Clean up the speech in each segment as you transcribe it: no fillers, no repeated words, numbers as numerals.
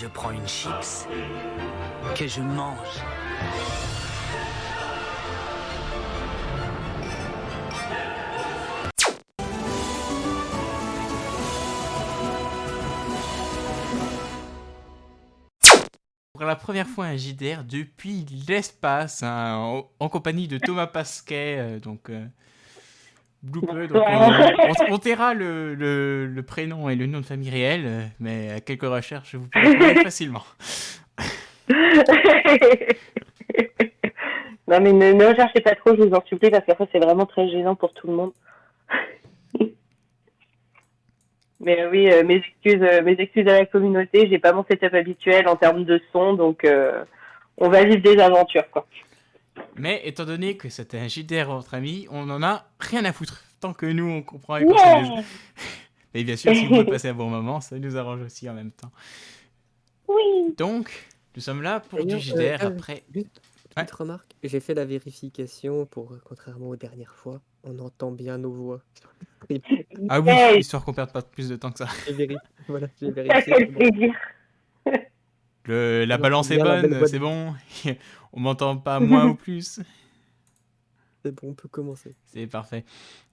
je prends une chips que je mange. Pour la première fois un JDR depuis l'espace, hein, en compagnie de Thomas Pasquet, Blooper, donc on taira le prénom et le nom de famille réel, mais à quelques recherches, vous pourrez trouver facilement. Non mais ne recherchez pas trop, je vous en supplie, parce qu'après c'est vraiment très gênant pour tout le monde. Mais oui, mes excuses à la communauté, j'ai pas mon setup habituel en termes de son, donc on va vivre des aventures, quoi. Mais étant donné que c'était un JDR entre amis, on en a rien à foutre, tant que nous on comprend et qu'on s'amuse. Et bien sûr, si vous voulez passer un bon moment, ça nous arrange aussi en même temps. Oui. Donc, nous sommes là pour du JDR après... Petite remarque, j'ai fait la vérification pour, contrairement aux dernières fois, on entend bien nos voix. Ah oui, histoire qu'on perde pas plus de temps que ça. J'ai vérifié. Voilà, j'ai Ça vérifié. fait plaisir. La balance est bonne, c'est bon. On m'entend pas moins ou plus. C'est bon, on peut commencer. C'est parfait.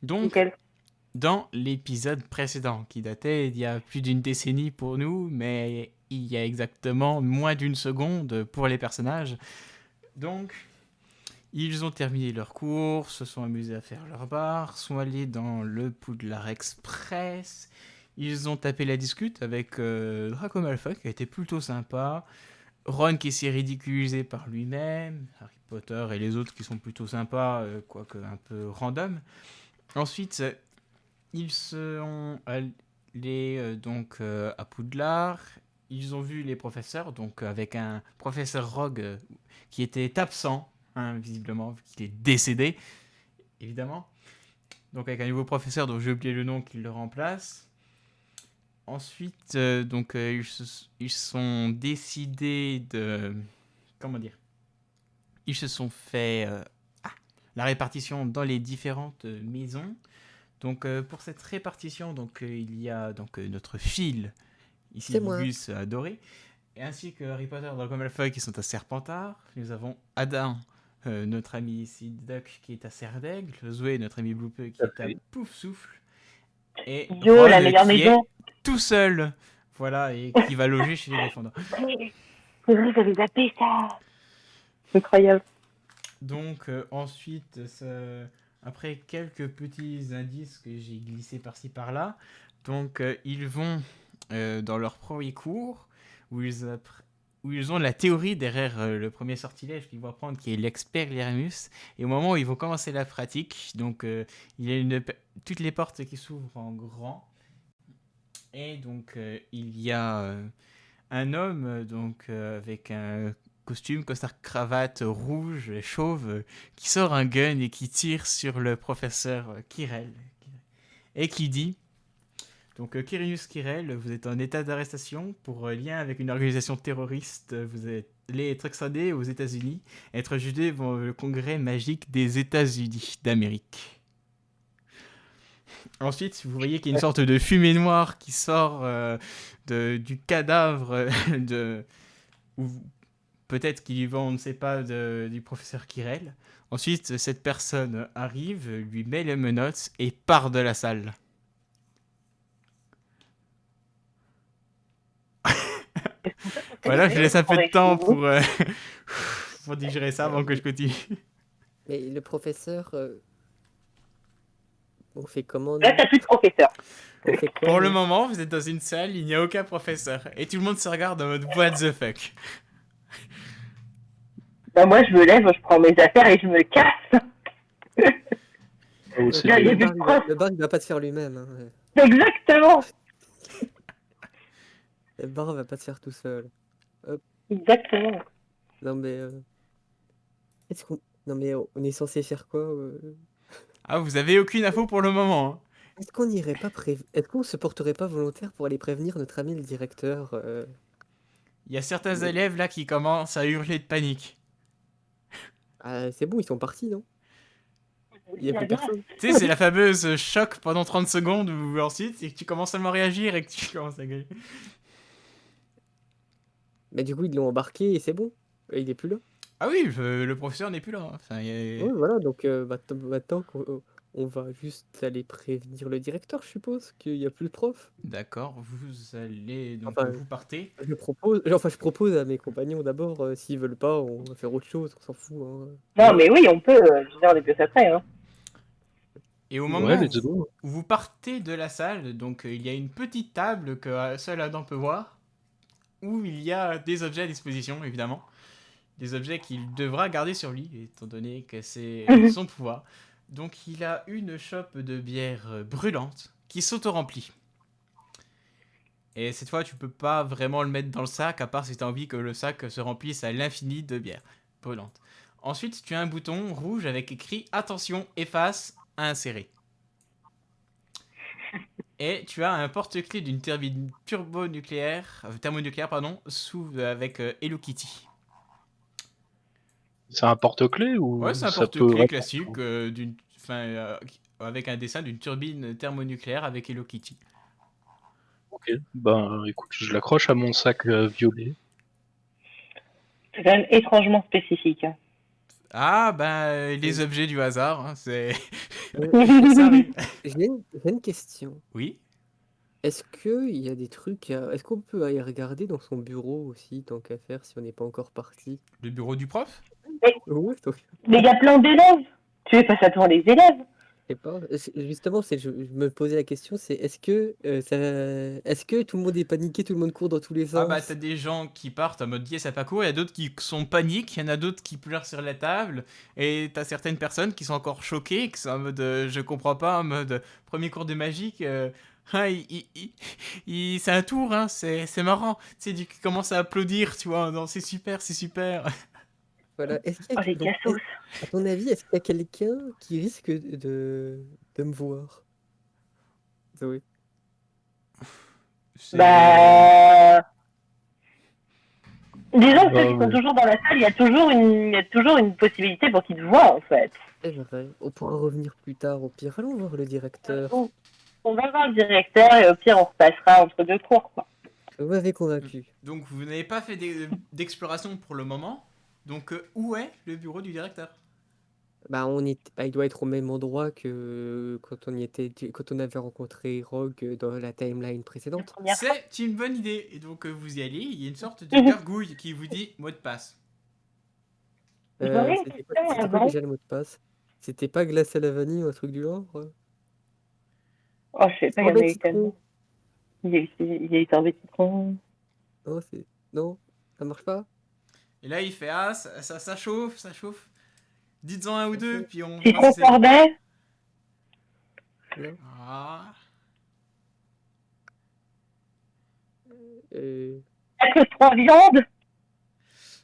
Donc, Nickel. dans l'épisode précédent, qui datait il y a plus d'une décennie pour nous, mais il y a exactement moins d'une seconde pour les personnages. Donc, ils ont terminé leur cours, se sont amusés à faire leur bar, sont allés dans le Poudlard Express. Ils ont tapé la discute avec Draco Malfoy, qui a été plutôt sympa. Ron qui s'est ridiculisé par lui-même. Harry Potter et les autres qui sont plutôt sympas, quoique un peu random. Ensuite, ils sont allés à Poudlard. Ils ont vu les professeurs, donc avec un professeur Rogue qui était absent, hein, visiblement, vu qu'il est décédé, évidemment. Donc avec un nouveau professeur dont j'ai oublié le nom qui le remplace. Ensuite, ils sont décidés de... Comment dire ? Ils se sont fait la répartition dans les différentes maisons. Donc pour cette répartition, il y a notre fil, ici Gus adoré, ainsi que Harry Potter, Draco Malfoy qui sont à Serpentard. Nous avons Adam, notre ami ici Duck qui est à Serdaigle, Zoé, notre ami Blooper qui est à Poufsouffle, et Yo, Ron la meilleure qui maison. est tout seul, voilà, et qui va loger chez les Gryffondors. C'est vrai, j'avais zappé ça. Incroyable. Donc ensuite, après quelques petits indices que j'ai glissés par-ci par-là, ils vont dans leur premier cours où ils ont la théorie derrière le premier sortilège qu'ils vont apprendre, qui est l'Expelliarmus. Et au moment où ils vont commencer la pratique, il y a toutes les portes qui s'ouvrent en grand. Et il y a un homme avec un costume, costard, cravate rouge et chauve qui sort un gun et qui tire sur le professeur Quirrell. Et qui dit... Donc, Quirinius Quirrell, vous êtes en état d'arrestation pour lien avec une organisation terroriste. Vous allez être extradé aux États-Unis, être jugé devant le Congrès magique des États-Unis d'Amérique. Ensuite, vous voyez qu'il y a une sorte de fumée noire qui sort du cadavre ou peut-être qu'il y va, on ne sait pas, du professeur Quirrell. Ensuite, cette personne arrive, lui met les menottes et part de la salle. Voilà, je laisse un peu de temps pour digérer ça avant que je continue. Mais le professeur, on fait comment? Là, t'as plus de professeur. On fait quoi, Pour le moment, vous êtes dans une salle, il n'y a aucun professeur. Et tout le monde se regarde en mode what the fuck. Bah, moi, je me lève, je prends mes affaires et je me casse. Le bar, il va pas te faire lui-même. Hein. Exactement. Le bar va pas te faire tout seul. Hop. Exactement. Non mais... Non mais on est censé faire quoi Ah, vous avez aucune info pour le moment. Hein. Est-ce qu'on irait pas Est-ce qu'on se porterait pas volontaire pour aller prévenir notre ami le directeur Il y a certains élèves là qui commencent à hurler de panique. Ah, c'est bon, ils sont partis, non? Il y a plus personne. Tu sais, c'est la fameuse choc pendant 30 secondes où ensuite, c'est que tu commences seulement à réagir et que tu commences à gueuler. Mais du coup, ils l'ont embarqué et c'est bon. Et il est plus là. Ah oui, le professeur n'est plus là. Enfin, Oui, voilà, donc maintenant on va juste aller prévenir le directeur, je suppose, qu'il n'y a plus de prof. D'accord, vous allez donc Enfin, vous partez. je propose à mes compagnons d'abord, s'ils veulent pas, on va faire autre chose, on s'en fout. Hein. Non, mais oui, on peut. Je veux dire, on est plus après. Hein. Et au Ouais, moment let's go. où vous partez de la salle, donc il y a une petite table que seul Adam peut voir, où il y a des objets à disposition, évidemment. Des objets qu'il devra garder sur lui, étant donné que c'est son pouvoir. Donc il a une chope de bière brûlante qui s'auto-remplit. Et cette fois, tu peux pas vraiment le mettre dans le sac, à part si tu as envie que le sac se remplisse à l'infini de bière brûlante. Ensuite, tu as un bouton rouge avec écrit « Attention, efface » à insérer. Et tu as un porte-clés d'une turbine thermonucléaire, avec Hello Kitty. C'est un porte-clés ou Ouais, c'est un ça peut porte-clés vraiment- classique avec un dessin d'une turbine thermonucléaire avec Hello Kitty. Ok, ben écoute, je l'accroche à mon sac violet. C'est quand même étrangement spécifique. Hein. Ah, ben, les objets du hasard, hein, c'est... Euh, ça arrive. j'ai une question. Oui, Est-ce qu'il y a des trucs, est-ce qu'on peut aller regarder dans son bureau aussi, tant qu'à faire, si on n'est pas encore parti? le bureau du prof. Ouais, donc, Mais il y a plein d'élèves. Tu es face à toi les élèves. je sais pas. Justement, je me posais la question, c'est est-ce que tout le monde est paniqué, tout le monde court dans tous les Ah bah sens? t'as des gens qui partent en mode yes à pas court, il y a d'autres qui sont paniques, il y en a d'autres qui pleurent sur la table, et t'as certaines personnes qui sont encore choquées, qui sont en mode je comprends pas, en mode premier cours de magique, ah, c'est un tour, hein, c'est marrant, tu sais, qui commence à applaudir, tu vois, non, c'est super, c'est super. Voilà. Oh, les Donc, cassos. à ton avis, est-ce qu'il y a quelqu'un qui risque de me voir? Zoé. C'est... Bah. Disons que Bah, ceux qui sont ouais. toujours dans la salle, il y a toujours une possibilité pour qu'ils te voient, en fait. C'est vrai. On pourra revenir plus tard, au pire. Allons voir le directeur. On va voir le directeur et au pire, on repassera entre deux cours, quoi. Vous m'avez convaincu. Donc vous n'avez pas fait d'exploration pour le moment, donc où est le bureau du directeur? Bah, il doit être au même endroit que quand on avait rencontré Rogue dans la timeline La précédente. première fois. C'est une bonne idée. Et donc vous y allez, il y a une sorte de gargouille qui vous dit mot de passe. Zoé, C'était quoi déjà le mot de passe? C'était pas glace à la vanille ou un truc du genre? Oh, je sais pas, il y en a Sorbet eu tellement. citron. Il y a eu sorbet citron. Non, non, ça marche pas? Et là il fait ah ça chauffe, ça chauffe. Dites-en un ou deux, puis on verra Citron si c'est bon. sorbet. Non. Ah. Euh, Pas que 3 viandes.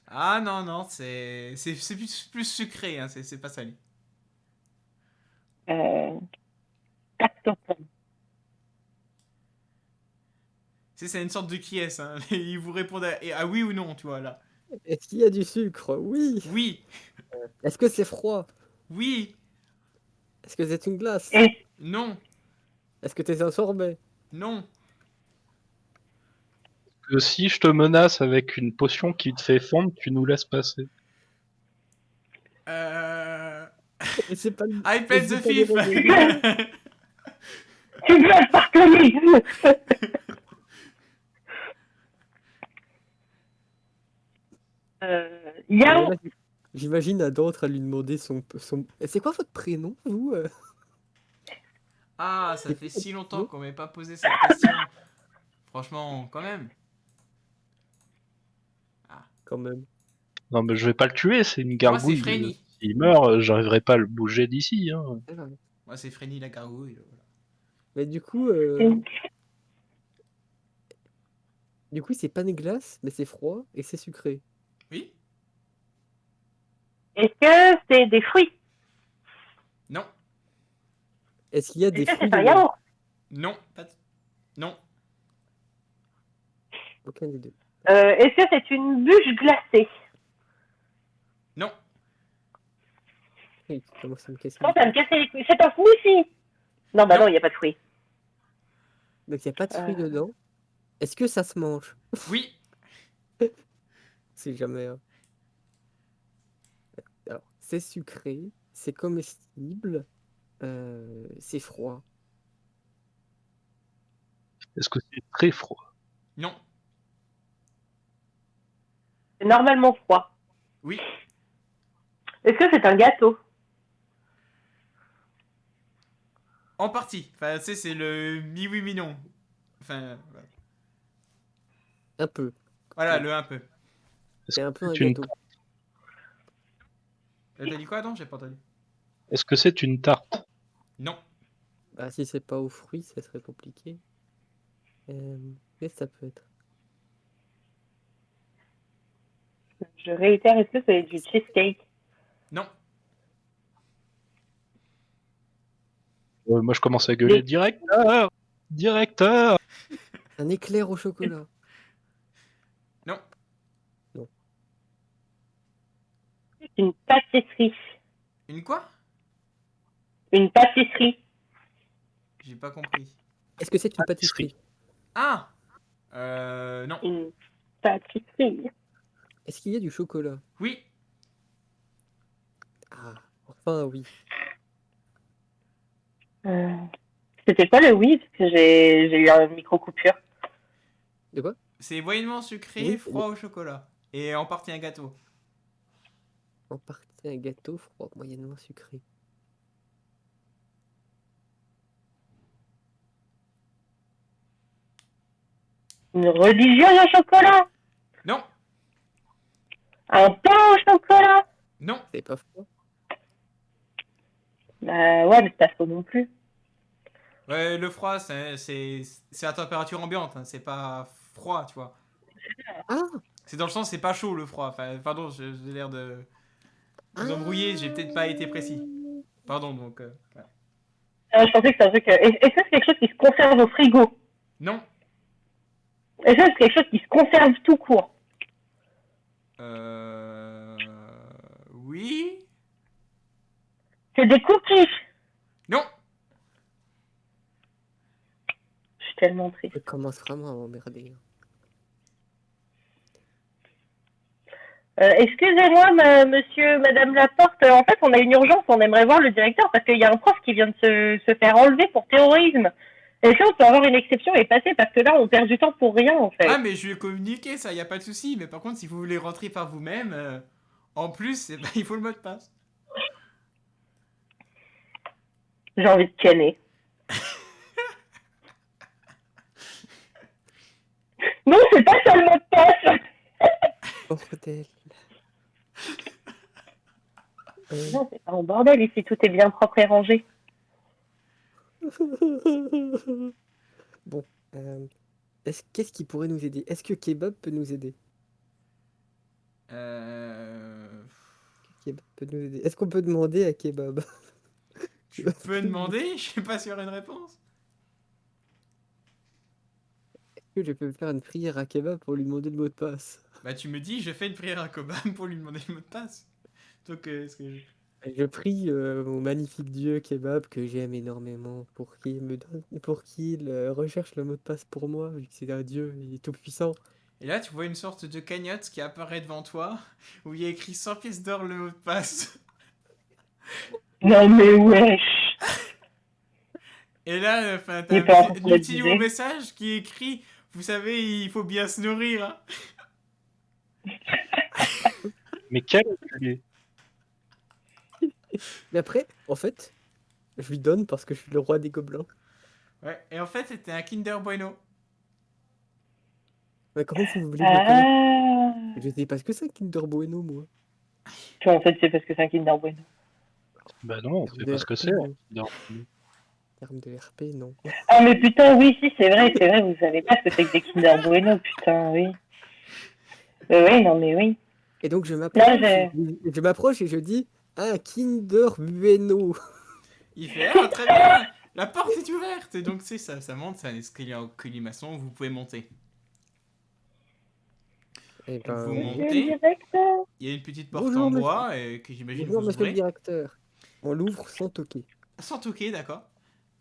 Ah non, non, c'est plus sucré, hein, c'est pas salé. Tarte aux pommes. C'est une sorte de qui est, hein. Ils vous répondent à oui ou non, tu vois, là. Est-ce qu'il y a du sucre? Oui. Oui, Est-ce que c'est froid? oui, Est-ce que c'est une glace? Et non, Est-ce que c'est un sorbet? non. Que si je te menace avec une potion qui te fait fondre, tu nous laisses passer. Mais c'est pas le- I mais played c'est the pas les fifth. règles. tu dois pardonner. Il y a Voilà, j'imagine Adam en train de lui demander son... C'est quoi votre prénom, vous? Ah, ça fait si longtemps qu'on m'avait pas posé cette question. Franchement, quand même. Quand même. Non, mais je vais pas le tuer, c'est une Moi, gargouille. c'est Frenny. S'il meurt, j'arriverai pas à le bouger d'ici. Hein. C'est vrai. Moi, c'est Frenny la gargouille. Voilà. Mais du coup, c'est pas une glace, mais c'est froid et c'est sucré. Oui? Est-ce que c'est des fruits? Non. Est-ce qu'il y a des Est-ce que fruits c'est un dedans? yaourt? Non. Non. Aucun des deux. Est-ce que c'est une bûche glacée? Non. Oui, tu commences à me casser Non, les ça me couilles. cassait les couilles. C'est un smoothie. Non, bah Non. non, il n'y a pas de fruits. Donc il n'y a pas de fruits dedans. Est-ce que ça se mange? Oui. C'est jamais. Alors, c'est sucré, c'est comestible, c'est froid. Est-ce que c'est très froid? Non. C'est normalement froid. Oui. Est-ce que c'est un gâteau? En partie. Enfin, tu sais, c'est le mi-oui, mi-non. Enfin, Un peu. voilà, le un peu. Est-ce C'est un que peu un c'est une... gâteau. T'as dit quoi? Non, j'ai pas entendu. Est-ce que c'est une tarte? Non. Bah, si c'est pas aux fruits, ça serait compliqué. Qu'est-ce que ça peut être? Je réitère, est-ce que c'est du cheesecake? Non. Moi, je commence à gueuler. Des- Directeur! Directeur! Un éclair au chocolat. Non. Une pâtisserie. Une quoi? Une pâtisserie. J'ai pas compris. Est-ce que c'est une Pâtisserie. pâtisserie? Ah! Non. Une pâtisserie. Est-ce qu'il y a du chocolat? Oui. Ah, enfin oui. Euh, C'était pas le oui, parce que j'ai eu une micro-coupure. De quoi? C'est moyennement sucré, Oui, froid au chocolat. Et en partie un gâteau. en partie un gâteau froid, moyennement sucré. Une religieuse au chocolat. Non. Un pain au chocolat. Non. C'est pas froid? Bah ouais, mais c'est pas faux non plus. Ouais, le froid, c'est à température ambiante. Hein. C'est pas froid, tu vois. Ah! C'est dans le sens, c'est pas chaud le froid. Enfin, pardon, j'ai l'air de vous embrouiller. J'ai peut-être pas été précis. Pardon, donc. Ouais. Je pensais que c'était un truc. Est-ce que c'est quelque chose qui se conserve au frigo? Non. Est-ce que c'est quelque chose qui se conserve tout court? Oui. C'est des cookies. Non. Je suis tellement triste. Je commence vraiment à m'emmerder. Excusez-moi, monsieur, madame Laporte. En fait, on a une urgence. On aimerait voir le directeur parce qu'il y a un prof qui vient de se faire enlever pour terrorisme. Est-ce qu'on peut avoir une exception et passer? Parce que là, on perd du temps pour rien, en Ah, fait. mais je vais communiquer, ça, y a pas de souci. Mais par contre, si vous voulez rentrer par vous-même, en plus, eh ben, il faut le mot de passe. J'ai envie de canner. Non, c'est pas ça le mot de passe. Bordel. Non, c'est pas un bordel ici. Tout est bien propre et rangé. Bon, qu'est-ce qui pourrait nous aider? Est-ce que kebab peut nous aider? Kebab peut nous aider. Est-ce qu'on peut demander à kebab? Tu peux demander, je suis pas sûr une réponse. Est-ce que je peux faire une prière à kebab pour lui demander le mot de passe? Bah, tu me dis, je fais une prière à Cobham pour lui demander le mot de passe. Donc, est-ce que Je prie mon magnifique dieu kebab que j'aime énormément pour qu'il recherche le mot de passe pour moi, vu que c'est un dieu, il est tout puissant. Et là, tu vois une sorte de cagnotte qui apparaît devant toi, où il y a écrit 100 pièces d'or le mot de passe. Non, mais wesh. Et là, enfin, Il est t'as pas en un train de petit le nouveau dire. message qui est écrit, vous savez, il faut bien se nourrir. Hein. Mais quel enculé! Mais après, en fait, je lui donne parce que je suis le roi des gobelins. Ouais, et en fait, c'était un Kinder Bueno. Mais comment vous voulez me connaître? Ah. Je sais pas ce que c'est Kinder Bueno, moi. Toi, en fait, c'est parce que c'est un Kinder Bueno. Bah non, on Terme sait de pas ce que RP, c'est. non. Non. Terme de RP, non. Ah, mais putain, oui, si, c'est vrai, vous savez pas ce que c'est que des Kinder Bueno, putain, oui. Oui, non, mais oui. Et donc je Là, m'approche et je dis un Kinder Bueno. Il fait, ah, très bien, la porte est ouverte. Et donc, tu sais, ça monte, c'est un escalier en colimaçon, vous pouvez monter. Eh Donc, vous ben, Monsieur le montez, directeur. il y a une petite porte bonjour en monsieur. bois que j'imagine Bonjour vous monsieur le ouvrez. directeur. On l'ouvre sans toquer. Sans toquer, d'accord.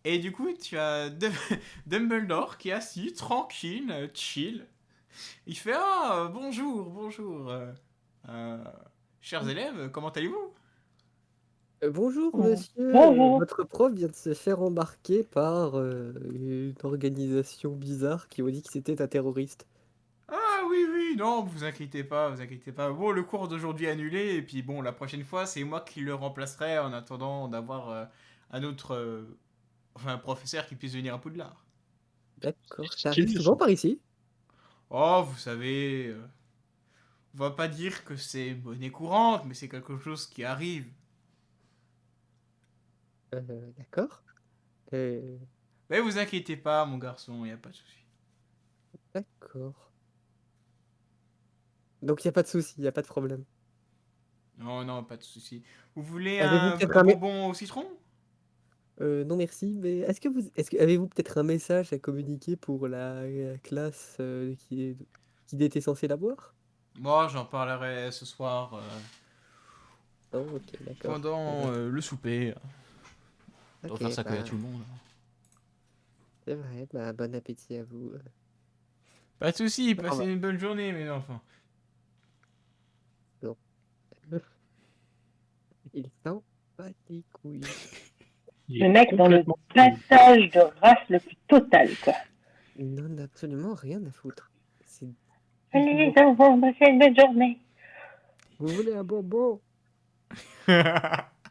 Et du coup, tu as Dumbledore qui est assis, tranquille, chill. Il fait ah bonjour, bonjour. Euh, chers élèves, comment allez-vous? Bonjour monsieur, Bonjour. votre prof vient de se faire embarquer par une organisation bizarre qui ont dit que c'était un terroriste. Ah oui, oui, non, vous inquiétez pas, vous inquiétez pas. Bon, le cours d'aujourd'hui est annulé, et puis bon, la prochaine fois, c'est moi qui le remplacerai en attendant d'avoir un autre enfin, un professeur qui puisse venir à Poudlard. D'accord, ça arrive Stylé, souvent ça. par ici? Oh, vous savez, on va pas dire que c'est monnaie courante, mais c'est quelque chose qui arrive. D'accord. Euh, Mais vous inquiétez pas, mon garçon, y a pas de souci. d'accord. Donc il n'y a pas de souci, il n'y a pas de problème. Non, non, pas de souci. Vous voulez Avez-vous un peut-être un bonbon au citron? non merci, mais avez-vous peut-être un message à communiquer pour la classe qui était censée l'avoir? Moi, j'en parlerai ce soir Non, ok, d'accord. pendant le souper. On doit Ok, faire ça qu'il y a bah, tout le monde. c'est vrai, bah, bon appétit à vous. Pas de souci, Au passez revoir. une bonne journée, mes enfants. Non. Il s'en bat les couilles. Il Le est mec dans le complètement. passage de race le plus total, quoi. Il n'en a absolument rien à foutre. C'est Allez, dégueulasse. au revoir, passez une bonne journée. Vous voulez un bonbon?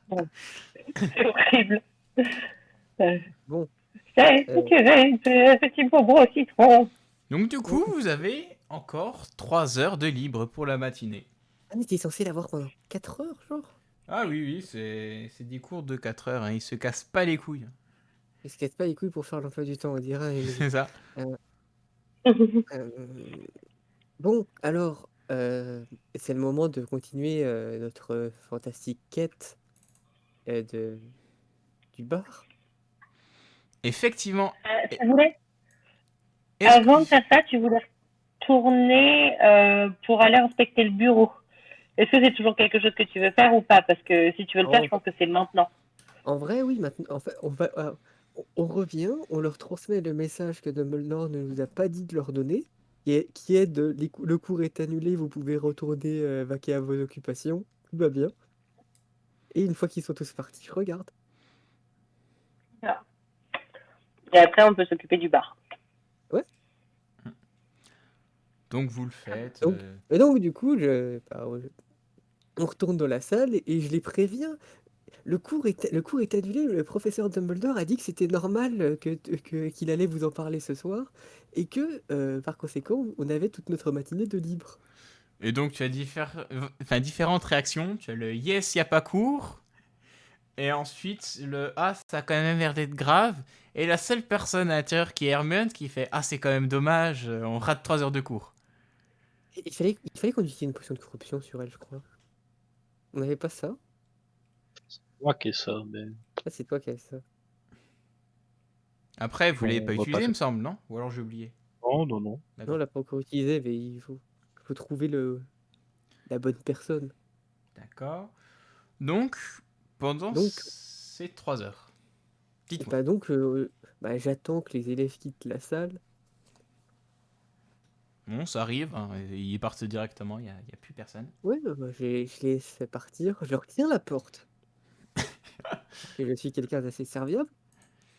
Bon, c'est horrible. Euh, Bon, Si euh, tu veux un petit bonbon au citron. Donc du bon. coup, vous avez encore 3 heures de libre pour la matinée. Ah, mais t'es censé l'avoir pendant 4 heures, genre? Ah oui, oui, c'est des cours de 4 heures, hein, ils se cassent pas les couilles. Il se casse pas les couilles pour faire l'emploi du temps, on dirait, Émilie. C'est ça. Euh, euh, bon, alors, c'est le moment de continuer notre fantastique quête de, du bar. Effectivement, Tu voulais, est-ce que... avant de faire ça, tu voulais retourner pour aller inspecter le bureau. Est-ce que c'est toujours quelque chose que tu veux faire ou pas? Parce que si tu veux le faire, En, je pense que c'est maintenant. en vrai, oui, maintenant, en fait, on revient, on leur transmet le message que Dumbledore ne nous a pas dit de leur donner, qui est le cours est annulé, vous pouvez retourner vaquer à vos occupations, tout va bien. Et une fois qu'ils sont tous partis, je regarde. Et après, on peut s'occuper du bar. Ouais. Donc vous le faites. Donc du coup, on retourne dans la salle et je les préviens. Le cours est annulé. Le professeur Dumbledore a dit que c'était normal qu'il allait vous en parler ce soir et que par conséquent, on avait toute notre matinée de libre. Et donc tu as différentes réactions. Tu as le yes, y a pas cours. Et ensuite, le ah, ça a quand même l'air d'être grave. Et la seule personne à l'intérieur qui est Hermione qui fait ah, c'est quand même dommage, on rate 3 heures de cours. Et il fallait qu'on utilise une potion de corruption sur elle, je crois. On n'avait pas ça? C'est moi qui ai ça, mais Ah, c'est toi qui as ça. Après, vous l'avez pas on va pas utilisé, il faire. me semble, non? Ou alors j'ai oublié. Non, non, non. Non, on D'accord. l'a pas encore utilisé, mais il faut trouver la bonne personne. D'accord. Donc, pendant Donc, ces 3 heures, dites-moi. bah donc, j'attends que les élèves quittent la salle. Bon, ça arrive, hein, ils partent directement, il y a plus personne. Ouais, je les laisse partir. Je leur tiens la porte. Parce que je suis quelqu'un d'assez serviable.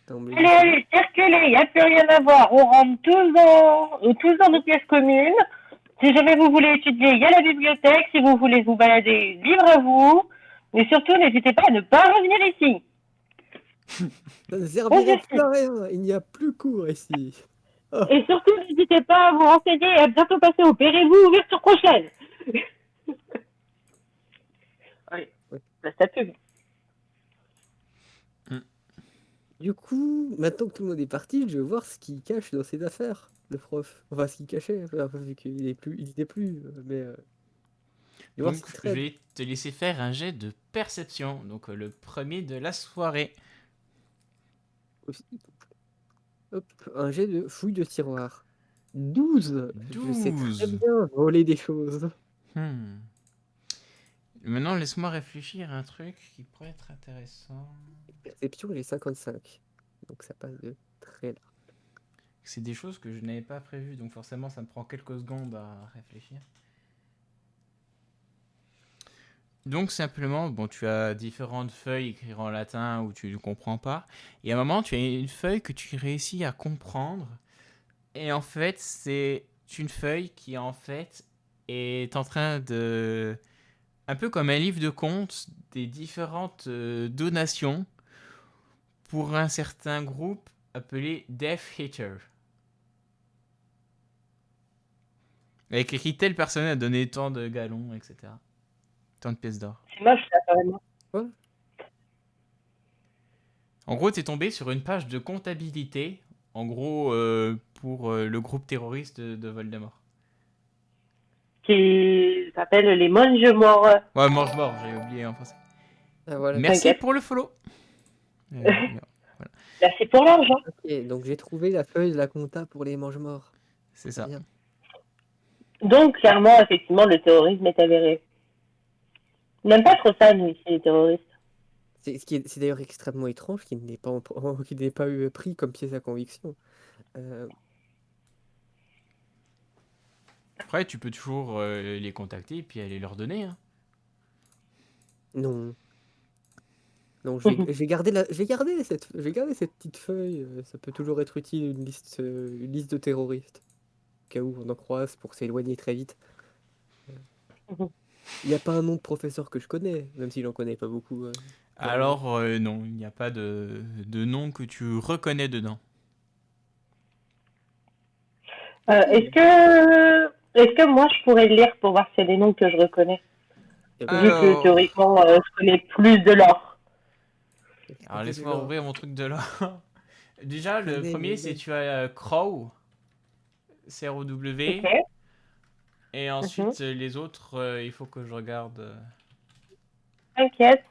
D'emblée Allez, du chemin. allez, circulez, il n'y a plus rien à voir. On rentre tous dans nos pièces communes. Si jamais vous voulez étudier, il y a la bibliothèque. Si vous voulez vous balader, libre à vous. Mais surtout, n'hésitez pas à ne pas revenir ici. Ça ne On servirait plus discute. à rien. Il n'y a plus cours ici. Ah, Et surtout, n'hésitez pas à vous renseigner et à bientôt passer au Pérez-vous ouverture prochaine. Oui, ouais. la statue. Du coup, maintenant que tout le monde est parti, je vais voir ce qu'il cache dans ses affaires, le prof. Enfin, ce qu'il cachait, enfin, vu qu'il est plus, il était plus, mais je vais voir ce Donc, qu'il je traîne. vais te laisser faire un jet de perception. Donc, le premier de la soirée. Aussi. Hop, un jet de fouille de tiroir. 12. Je sais très 12. bien voler des choses. Hmm. Maintenant, laisse-moi réfléchir à un truc qui pourrait être intéressant. Perception, j'ai 55. Donc ça passe de très là. C'est des choses que je n'avais pas prévues, donc forcément ça me prend quelques secondes à réfléchir. Donc simplement, bon, tu as différentes feuilles écrites en latin où tu ne comprends pas, et à un moment tu as une feuille que tu réussis à comprendre, et en fait c'est une feuille qui en fait est en train de... un peu comme un livre de comptes des différentes donations pour un certain groupe appelé Death Hitter. Avec écrit telle personne a donné tant de gallons, etc. Tant de pièces d'or. C'est moche, ça, quand même. Quoi? En gros, t'es tombé sur une page de comptabilité, en gros, pour le groupe terroriste de Voldemort. Qui s'appelle les Mange-Morts. Ouais, mange-mort, j'ai oublié en français. Ah, voilà. Merci T'inquiète. pour le follow. Merci pour l'argent. Ok, donc j'ai trouvé la feuille de la compta pour les mange-morts. C'est ça. Bien. Donc, clairement, effectivement, le terrorisme est avéré. On n'aime pas trop ça, nous, ici, les terroristes. C'est d'ailleurs extrêmement étrange qu'il n'ait pas, qu'il n'ait pas eu pris comme pièce à conviction. Après, tu peux toujours les contacter et puis aller leur donner. Hein. Non. Non, je vais garder cette petite feuille. Ça peut toujours être utile, une liste de terroristes. Au cas où on en croise pour s'éloigner très vite. Il n'y a pas un nom de professeur que je connais, même s'il n'en connaît pas beaucoup. Alors, non, il n'y a pas de nom que tu reconnais dedans. Est-ce que moi, je pourrais le lire pour voir s'il y a des noms que je reconnais? Vu que, théoriquement, je connais plus de l'or. Alors, laisse-moi ouvrir mon truc de là. Déjà, le premier, c'est tu as Crow. C-R-O-W. Ok. Et ensuite, les autres, il faut que je regarde. T'inquiète.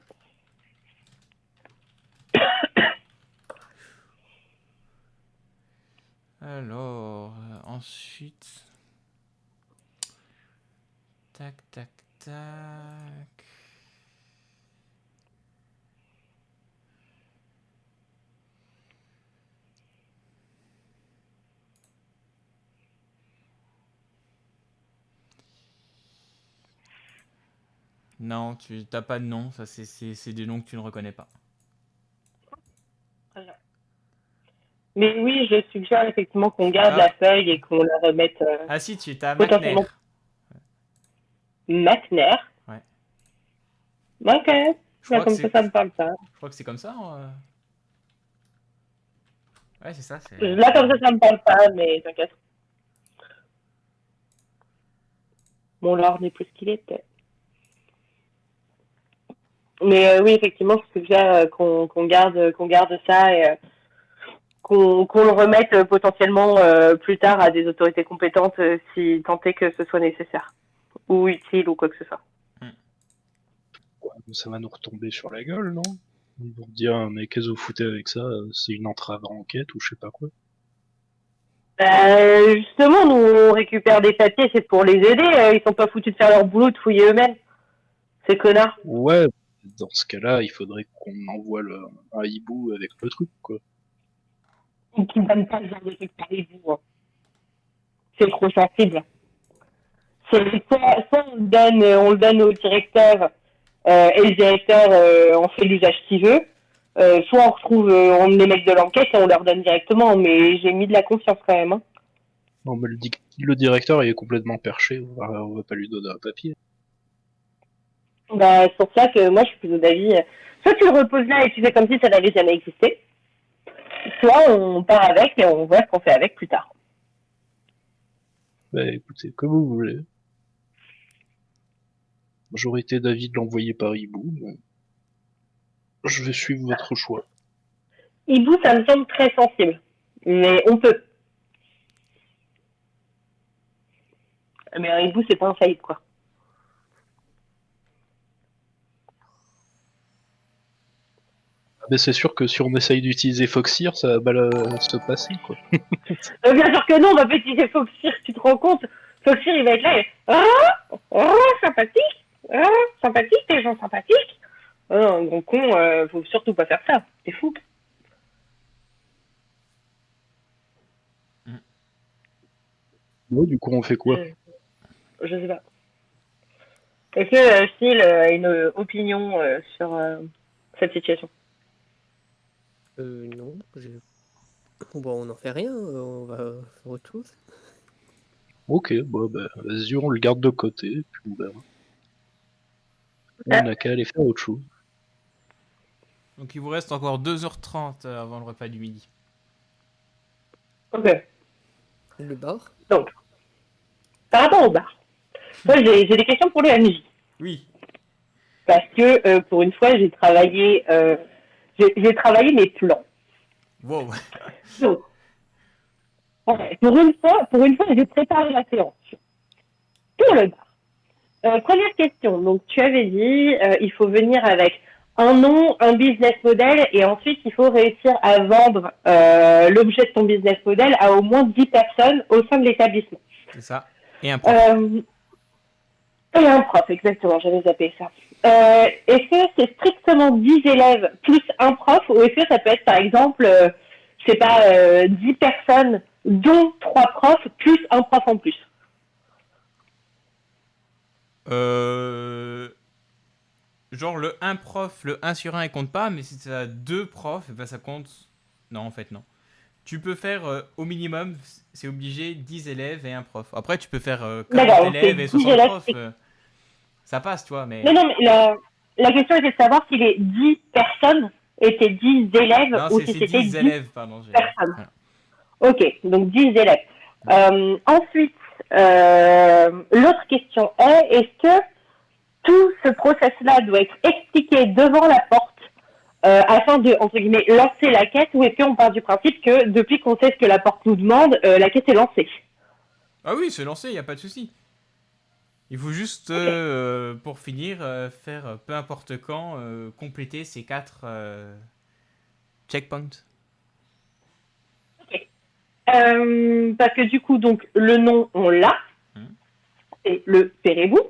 Alors, ensuite... Tac, tac, tac... Non, tu n'as pas de nom, ça c'est des noms que tu ne reconnais pas. Très bien. Mais oui, je suggère effectivement qu'on garde la feuille et qu'on la remette. Ah si, tu es à potentiellement. McNair. McNair. Ouais. Ok. Là, comme ça me parle pas. Je crois que c'est comme ça. Ouais, c'est ça. Là, comme ça me parle pas, mais t'inquiète. Mon lore n'est plus ce qu'il était. Mais oui, effectivement, je suggère qu'on garde ça et qu'on le remette potentiellement plus tard à des autorités compétentes si tant est que ce soit nécessaire ou utile ou quoi que ce soit. Ouais, ça va nous retomber sur la gueule, non? Ils vont dire, mais qu'est-ce que vous foutez avec ça? C'est une entrave à enquête ou je sais pas quoi. Justement, nous on récupère des papiers, c'est pour les aider. Ils sont pas foutus de faire leur boulot, de fouiller eux-mêmes. Ces connards. Ouais, dans ce cas-là, il faudrait qu'on envoie un hibou avec le truc, quoi. Ou qu'ils ne donnent pas le genre de truc par les bouts. Hein. C'est trop sensible. Soit on le donne au directeur et le directeur en fait l'usage qu'il veut. Soit on retrouve les mecs de l'enquête et on leur donne directement, mais j'ai mis de la confiance quand même. Hein. Non, mais le directeur il est complètement perché, on va pas lui donner un papier. Bah, c'est pour ça que moi je suis plutôt d'avis. Soit tu le reposes là et tu fais comme si ça n'avait jamais existé, soit on part avec et on voit ce qu'on fait avec plus tard. Bah écoutez, comme vous voulez. J'aurais été d'avis de l'envoyer par hibou, mais je vais suivre votre choix. Hibou, ça me semble très sensible, mais on peut. Mais un hibou, c'est pas infaillible, quoi. Mais c'est sûr que si on essaye d'utiliser Foxir, ça va se passer, quoi. Bien sûr que non, on va pas utiliser Foxir, tu te rends compte? Foxir, il va être là et... sympathique, sympathique, des gens sympathiques. Un gros con, faut surtout pas faire ça, t'es fou. Bon, du coup, on fait quoi? Je sais pas. Est-ce que Phil a une opinion sur cette situation? Non, bon, on n'en fait rien, on va faire autre chose. Ok, bon, bah, vas-y, on le garde de côté, puis on verra. On Ah, n'a qu'à aller faire autre chose. Donc il vous reste encore 2h30 avant le repas du midi. ok. Le bar? Donc, par rapport au bar, moi j'ai des questions pour le MJ. Oui. Parce que pour une fois, j'ai travaillé mes plans. Wow. Donc, ouais, pour une fois, j'ai préparé la séance pour le bar. Première question. Donc, tu avais dit, il faut venir avec un nom, un business model, et ensuite, il faut réussir à vendre l'objet de ton business model à au moins 10 personnes au sein de l'établissement. C'est ça. Et un prof. Et un prof, exactement, j'avais zappé ça. Est-ce que c'est strictement 10 élèves plus un prof, ou est-ce que ça peut être, par exemple, je sais pas, 10 personnes, dont 3 profs, plus un prof en plus? Genre le 1 prof, le 1 sur 1 il compte pas, mais si tu as 2 profs, eh ben ça compte. Non, en fait, non. Tu peux faire au minimum, c'est obligé, 10 élèves et un prof. Après, tu peux faire 40 D'accord, donc c'est élèves et 10 60 élèves. profs. Ça passe, tu vois, Non, mais. non, mais la question était de savoir si les 10 personnes étaient 10 élèves Non, ou c'est si c'est c'était 10 10 élèves, pardon. personnes. Voilà. Ok, donc 10 élèves. Ensuite, l'autre question est-ce que tout ce process-là doit être expliqué devant la porte afin de, entre guillemets, lancer la quête, ou est-ce qu'on part du principe que depuis qu'on sait ce que la porte nous demande, la quête est lancée? Ah oui, c'est lancé, il n'y a pas de souci. Il faut juste, Ok. pour finir, faire peu importe quand, compléter ces 4 checkpoints. Ok. Parce que du coup, donc, le nom, on l'a, Hmm. c'est le Pérébou.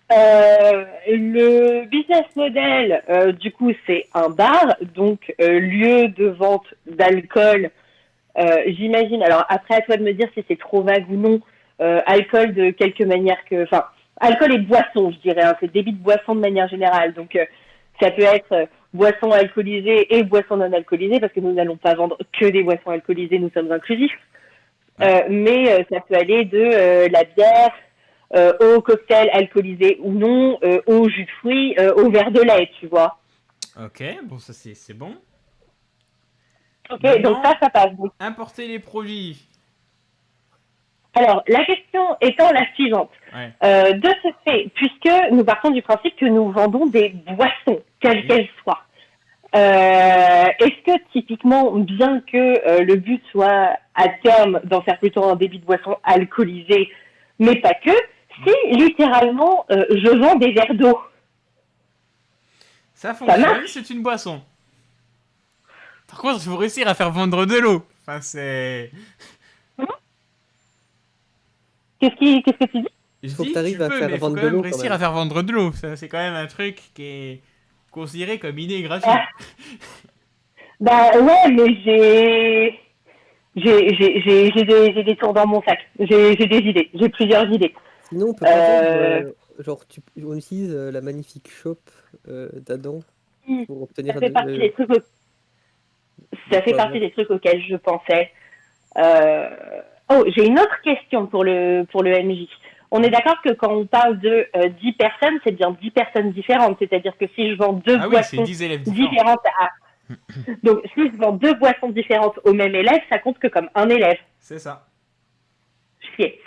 Le business model, du coup, c'est un bar, donc lieu de vente d'alcool. J'imagine. Alors après, à toi de me dire si c'est trop vague ou non. Alcool de quelque manière que, enfin, alcool et boisson, je dirais. Hein, c'est débit de boisson de manière générale. Donc ça peut être boisson alcoolisée et boisson non alcoolisée, parce que nous n'allons pas vendre que des boissons alcoolisées. Nous sommes inclusifs. Ouais. Mais ça peut aller de la bière au cocktail alcoolisé ou non, au jus de fruits, au verre de lait, tu vois. Ok, bon, ça c'est bon. Ok, donc Maintenant, ça passe. Donc, importer les produits. alors, la question étant la suivante. Ouais. De ce fait, puisque nous partons du principe que nous vendons des boissons, quelles Oui. qu'elles soient, est-ce que typiquement, bien que le but soit à terme d'en faire plutôt un débit de boisson alcoolisé, mais pas que, si littéralement je vends des verres d'eau, Ça ça fonctionne, marche? c'est une boisson. Par contre, il faut réussir à faire vendre de l'eau. Enfin, c'est. Qu'est-ce que tu dis? Je Il faut que dis, tu tu arrives à peux, mais faire il faut vendre quand de même l'eau quand réussir à même. faire vendre de l'eau. Ça, c'est quand même un truc qui est considéré comme inné et gratuit. Ah, bah ouais, mais j'ai des tours dans mon sac. J'ai des idées. J'ai plusieurs idées. Sinon, on peut pas vendre, Euh, genre, on utilise la magnifique shop d'Adam pour Ça obtenir fait partie des trucs, de ça fait quoi partie vendre. des trucs auxquels je pensais. Euh, Oh, j'ai une autre question pour le MJ. On est Hmm. d'accord que quand on parle de 10 personnes, c'est bien 10 personnes différentes. C'est-à-dire que si je vends deux Ah oui, c'est boissons 10 élèves différents. différentes à... Donc, si je vends deux boissons différentes au même élève, ça compte que comme un élève. C'est ça. Chier.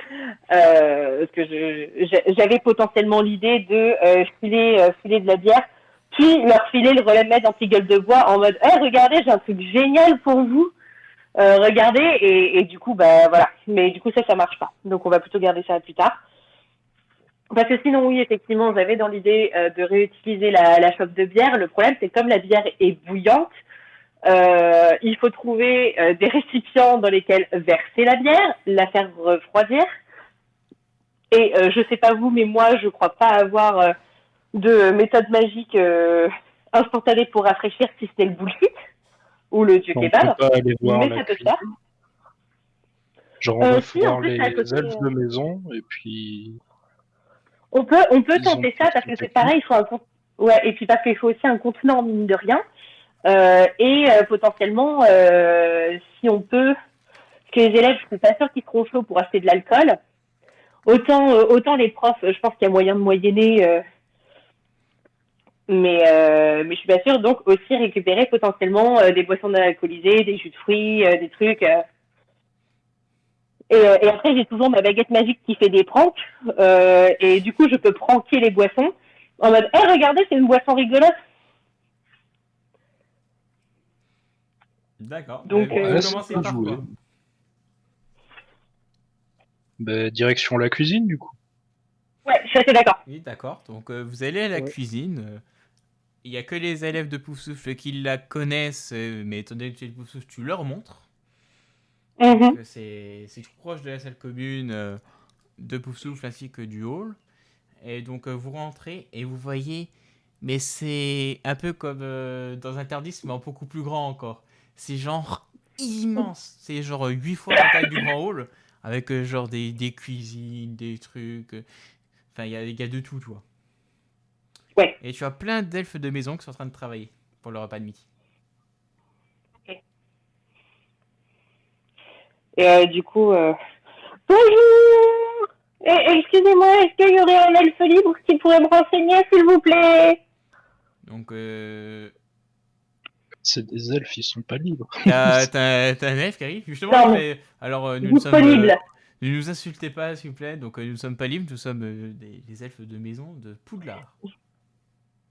Parce que j'avais potentiellement l'idée de filer de la bière, puis leur filer le remède anti-gueule de bois en mode hey, regardez, j'ai un truc génial pour vous. Regardez, et du coup, bah voilà. Mais du coup, ça marche pas. Donc, on va plutôt garder ça à plus tard. Parce que sinon, oui, effectivement, j'avais dans l'idée de réutiliser la chope de bière. Le problème, c'est que comme la bière est bouillante, il faut trouver des récipients dans lesquels verser la bière, la faire refroidir. Et je sais pas vous, mais moi, je crois pas avoir de méthode magique instantanée pour rafraîchir si c'était le bullshit ou le dieu On peut kebab. pas aller voir Mais la ça peut se cuisine. faire. Genre on va Si, en voir plus, c'est à les côté. elfes de maison, et puis On peut ils ont tenter tous ça parce que une c'est technique. pareil, il faut un compte. Ouais, et puis parce qu'il faut aussi un contenant, mine de rien. Et potentiellement, si on peut, parce que les élèves, je suis pas sûre qu'ils seront chauds pour acheter de l'alcool. Autant les profs, je pense qu'il y a moyen de moyenner, mais je suis pas sûre. Donc aussi récupérer potentiellement des boissons non alcoolisées, des jus de fruits, des trucs. Et après, j'ai toujours ma baguette magique qui fait des pranks. Et du coup, je peux pranker les boissons en mode, hey, regardez, c'est une boisson rigolote. D'accord. Donc, Vous Ouais, c'est commencez bien par joué. quoi? Ben, direction la cuisine, du coup. ouais, je suis assez d'accord. Oui, d'accord. Donc vous allez à la Ouais. cuisine. Il n'y a que les élèves de Poufsouffle qui la connaissent, mais étant donné que tu es de Poufsouffle, tu leur montres. Mhm. Que c'est tout proche de la salle commune de Poufsouffle ainsi que du hall. Et donc vous rentrez et vous voyez, mais c'est un peu comme dans un Tardis, mais en beaucoup plus grand encore. C'est genre immense. C'est genre 8 fois la taille du grand hall, avec genre des cuisines, des trucs. Enfin, il y a de tout, toi. Ouais. Et tu as plein d'elfes de maison qui sont en train de travailler pour le repas de midi. Et du coup, bonjour. Excusez-moi, est-ce qu'il y aurait un elfe libre qui pourrait me renseigner, s'il vous plaît? Donc, C'est des elfes, ils sont pas libres. t'as un elfe qui arrive, justement, il Non, fait. Alors, disponible. ne nous insultez pas, s'il vous plaît. Donc, nous ne sommes pas libres, nous sommes des elfes de maison de Poudlard.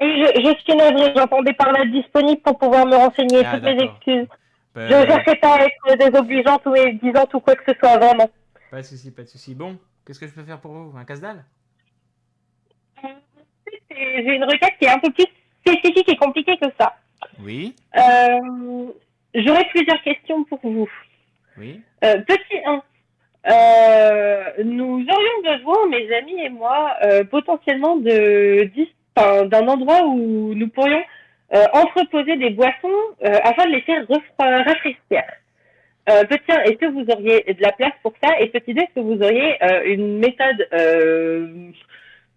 Et je suis navrée, j'entendais par là disponible pour pouvoir me renseigner. Ah, Toutes mes d'accord. excuses. Je ne Pas cherchais pas à être désobligeante ou disante ou quoi que ce soit, vraiment. pas de souci, pas de souci. Bon, qu'est-ce que je peux faire pour vous? Un casse-dalle? J'ai une requête qui est un peu plus spécifique et compliquée que ça. Oui, J'aurais plusieurs questions pour vous. oui. Petit 1. Nous aurions besoin, mes amis et moi, potentiellement d'un endroit où nous pourrions entreposer des boissons afin de les faire rafraîchir. Petit 1, est-ce que vous auriez de la place pour ça? Et petit 2, est-ce que vous auriez une méthode,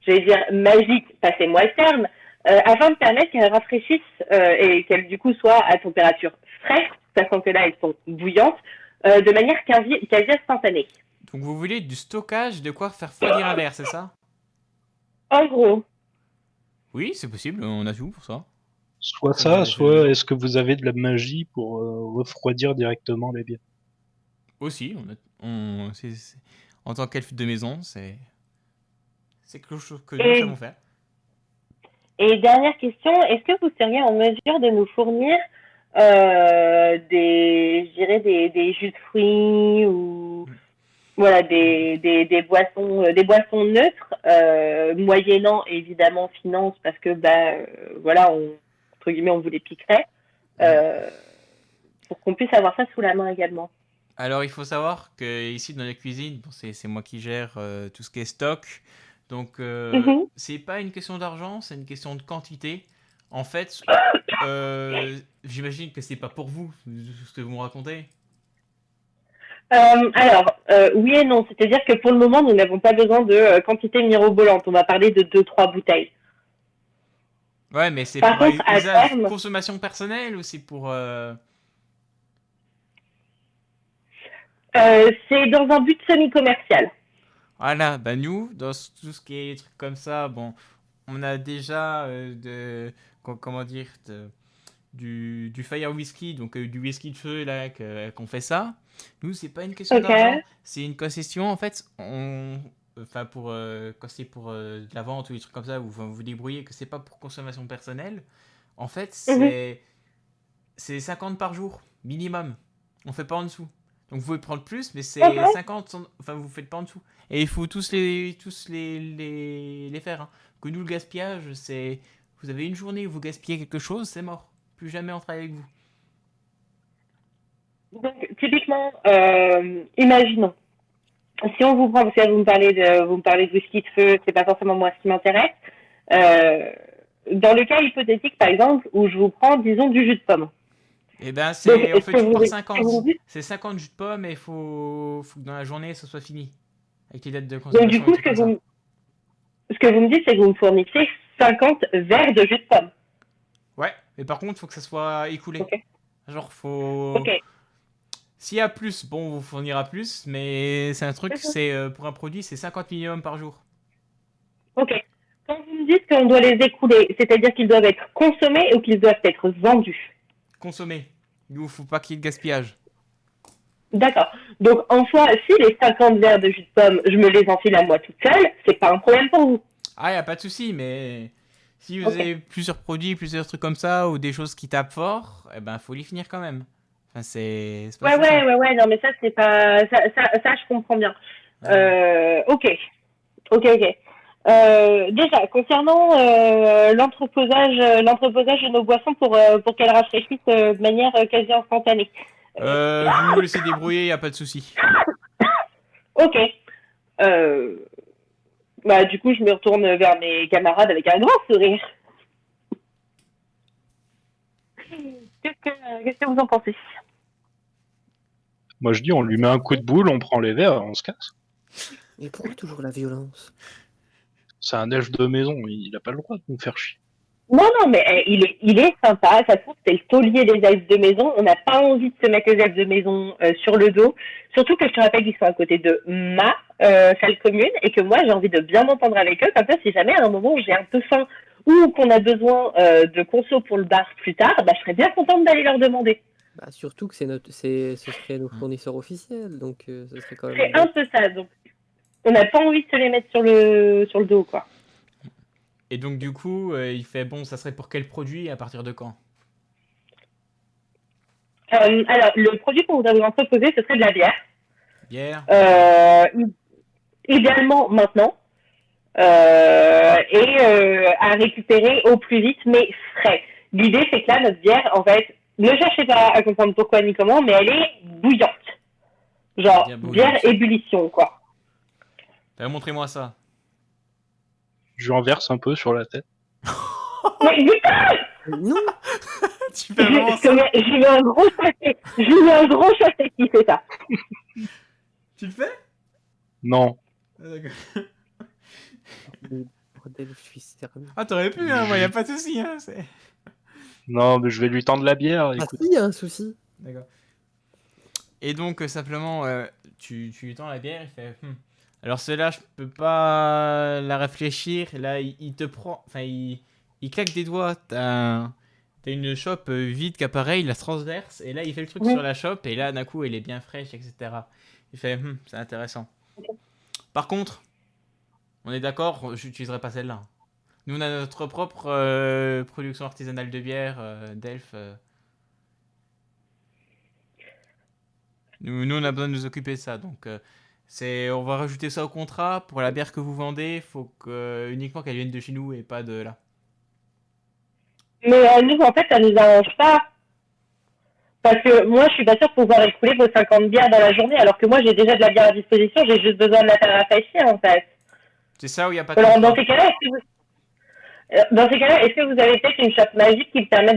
j'allais dire magique, passez-moi le terme, afin de permettre qu'elles rafraîchissent et qu'elles du coup soient à température fraîche, sachant que là elles sont bouillantes, de manière quasi instantanée. Donc, vous voulez du stockage, de quoi faire refroidir un verre, c'est ça? En gros, Oui, c'est possible, on a tout pour ça. Soit Comme vous ça, avez fait le soit jour. est-ce que vous avez de la magie pour refroidir directement les bières? Aussi, en tant qu'elfe de maison, c'est quelque chose que nous et, savons faire. et dernière question, est-ce que vous seriez en mesure de nous fournir je dirais des jus de fruits ou voilà des boissons neutres, moyennant évidemment finance parce que voilà entre guillemets on vous les piquerait euh, pour qu'on puisse avoir ça sous la main également. Alors, il faut savoir que ici dans la cuisine, bon, c'est moi qui gère tout ce qui est stock. Donc, Mhm. c'est pas une question d'argent, c'est une question de quantité. En fait, j'imagine que c'est pas pour vous ce que vous me racontez. Alors, oui et non, c'est-à-dire que pour le moment, nous n'avons pas besoin de quantité mirobolante. On va parler de 2-3 bouteilles. Ouais, mais c'est Par pour contre, à usage terme, consommation personnelle ou c'est pour. c'est dans un but semi-commercial. Voilà, bah nous, dans tout ce qui est trucs comme ça, bon, on a déjà comment dire, du fire whisky, donc du whisky de feu là qu'on fait ça. Nous, c'est pas une question Ok. d'argent, c'est une question en fait. Enfin pour quand c'est pour de la vente ou des trucs comme ça, où vous vous débrouillez, que c'est pas pour consommation personnelle. En fait, Mhm. c'est 50 par jour minimum. On fait pas en dessous. Donc vous pouvez prendre plus, mais c'est Ok. 50, enfin vous faites pas en dessous. Et il faut tous les faire, hein. Que nous, le gaspillage, c'est. Vous avez une journée où vous gaspillez quelque chose, c'est mort. Plus jamais on travaille avec vous. Donc, typiquement, imaginons, si on vous prend, parce que vous me parlez de whisky de feu, c'est pas forcément moi ce qui m'intéresse. Euh, Dans le cas hypothétique, par exemple, où je vous prends, disons, du jus de pomme. Eh ben, Donc, c'est en est-ce fait que tu vous, pars est-ce 50. que vous me dites- C'est 50 jus de pomme et faut que dans la journée ça soit fini. Avec les dates de donc, du consommation et coup, tout comme ça. ce que vous me dites, c'est que vous me fournissez 50 verres de jus de pomme. Ouais, mais par contre, faut que ça soit écoulé. Ok. Genre, faut. Ok. S'il y a plus, bon, on vous fournira plus, mais c'est un truc, c'est pour un produit, c'est 50 minimum par jour. Ok. Quand vous me dites qu'on doit les écouler, c'est-à-dire qu'ils doivent être consommés ou qu'ils doivent être vendus. Consommer. Nous, faut pas qu'il y ait de gaspillage. D'accord. Donc, en soi, si les 50 verres de jus de pomme, je me les enfile à moi toute seule, c'est pas un problème pour vous. Ah, y a pas de souci, mais si vous Ok. avez plusieurs produits, plusieurs trucs comme ça, ou des choses qui tapent fort, eh ben, faut les finir quand même. Enfin, c'est pas si simple. Ouais, non, mais ça, c'est pas, ça, je comprends bien. Voilà. Ok. Déjà, concernant l'entreposage de nos boissons pour qu'elles rafraîchissent de manière quasi instantanée. Vous nous laissez débrouiller, y a pas de souci. Ok. Euh, Bah, du coup, je me retourne vers mes camarades avec un grand sourire. Qu'est-ce que vous en pensez? Moi, je dis, on lui met un coup de boule, on prend les verres et on se casse. Mais pourquoi toujours la violence? C'est un elfe de maison, il a pas le droit de nous faire chier. Non, mais il est sympa. Ça se trouve, c'est le taulier des elfes de maison. On n'a pas envie de se mettre les elfes de maison sur le dos. Surtout que je te rappelle qu'ils sont à côté de ma salle commune et que moi, j'ai envie de bien m'entendre avec eux. Comme ça, si jamais à un moment où j'ai un peu faim ou qu'on a besoin de conso pour le bar plus tard, bah, je serais bien contente d'aller leur demander. Bah, surtout que ce serait nos fournisseurs officiels, donc ce serait quand même C'est un bête. peu ça. Donc, on n'a pas envie de se les mettre sur le dos, quoi. Et donc, du coup, il fait bon, ça serait pour quel produit et à partir de quand? Alors, le produit qu'on voudrait vous en proposer, ce serait de la bière. Bière? Idéalement maintenant. À récupérer au plus vite, mais frais. L'idée, c'est que là, notre bière, en fait, ne cherchez pas à comprendre pourquoi ni comment, mais elle est bouillante. Genre, Bien bouillante. bière ébullition, quoi. Montrez-moi ça. Je lui en verse un peu sur la tête. Mais putain, Non, Tu fais vraiment ça? j'ai eu un gros chassé. J'ai eu un gros chassé qui fait ça. Tu le fais? Non. Ah, d'accord. mais bordel, je suis sérieux. Ah, t'aurais pu, hein, moi, y a pas de souci, hein. Non, mais je vais lui tendre la bière, Ah écoute. si, il y a un souci. D'accord. Et donc, simplement, tu lui tends la bière, il fait alors, celle-là, je peux pas la réfléchir. Là, il te prend. Enfin, il claque des doigts. T'as une chope vide qui apparaît, il la transverse. Et là, il fait le truc Oui. sur la chope. Et là, d'un coup, elle est bien fraîche, etc. Il fait c'est intéressant. Par contre, on est d'accord, j'utiliserai pas celle-là. Nous, on a notre propre production artisanale de bière d'Elf. Nous, on a besoin de nous occuper de ça. Donc, on va rajouter ça au contrat. Pour la bière que vous vendez, il faut uniquement qu'elle vienne de chez nous et pas de là. Mais nous, en fait, ça nous arrange pas. Parce que moi, je suis pas sûre de pouvoir écouler vos 50 bières dans la journée, alors que moi, j'ai déjà de la bière à disposition, j'ai juste besoin de la faire rafraîchir, en fait. C'est ça où il n'y a pas de Alors, contrat. dans ces cas-là, est-ce que vous avez peut-être une chope magique qui me permet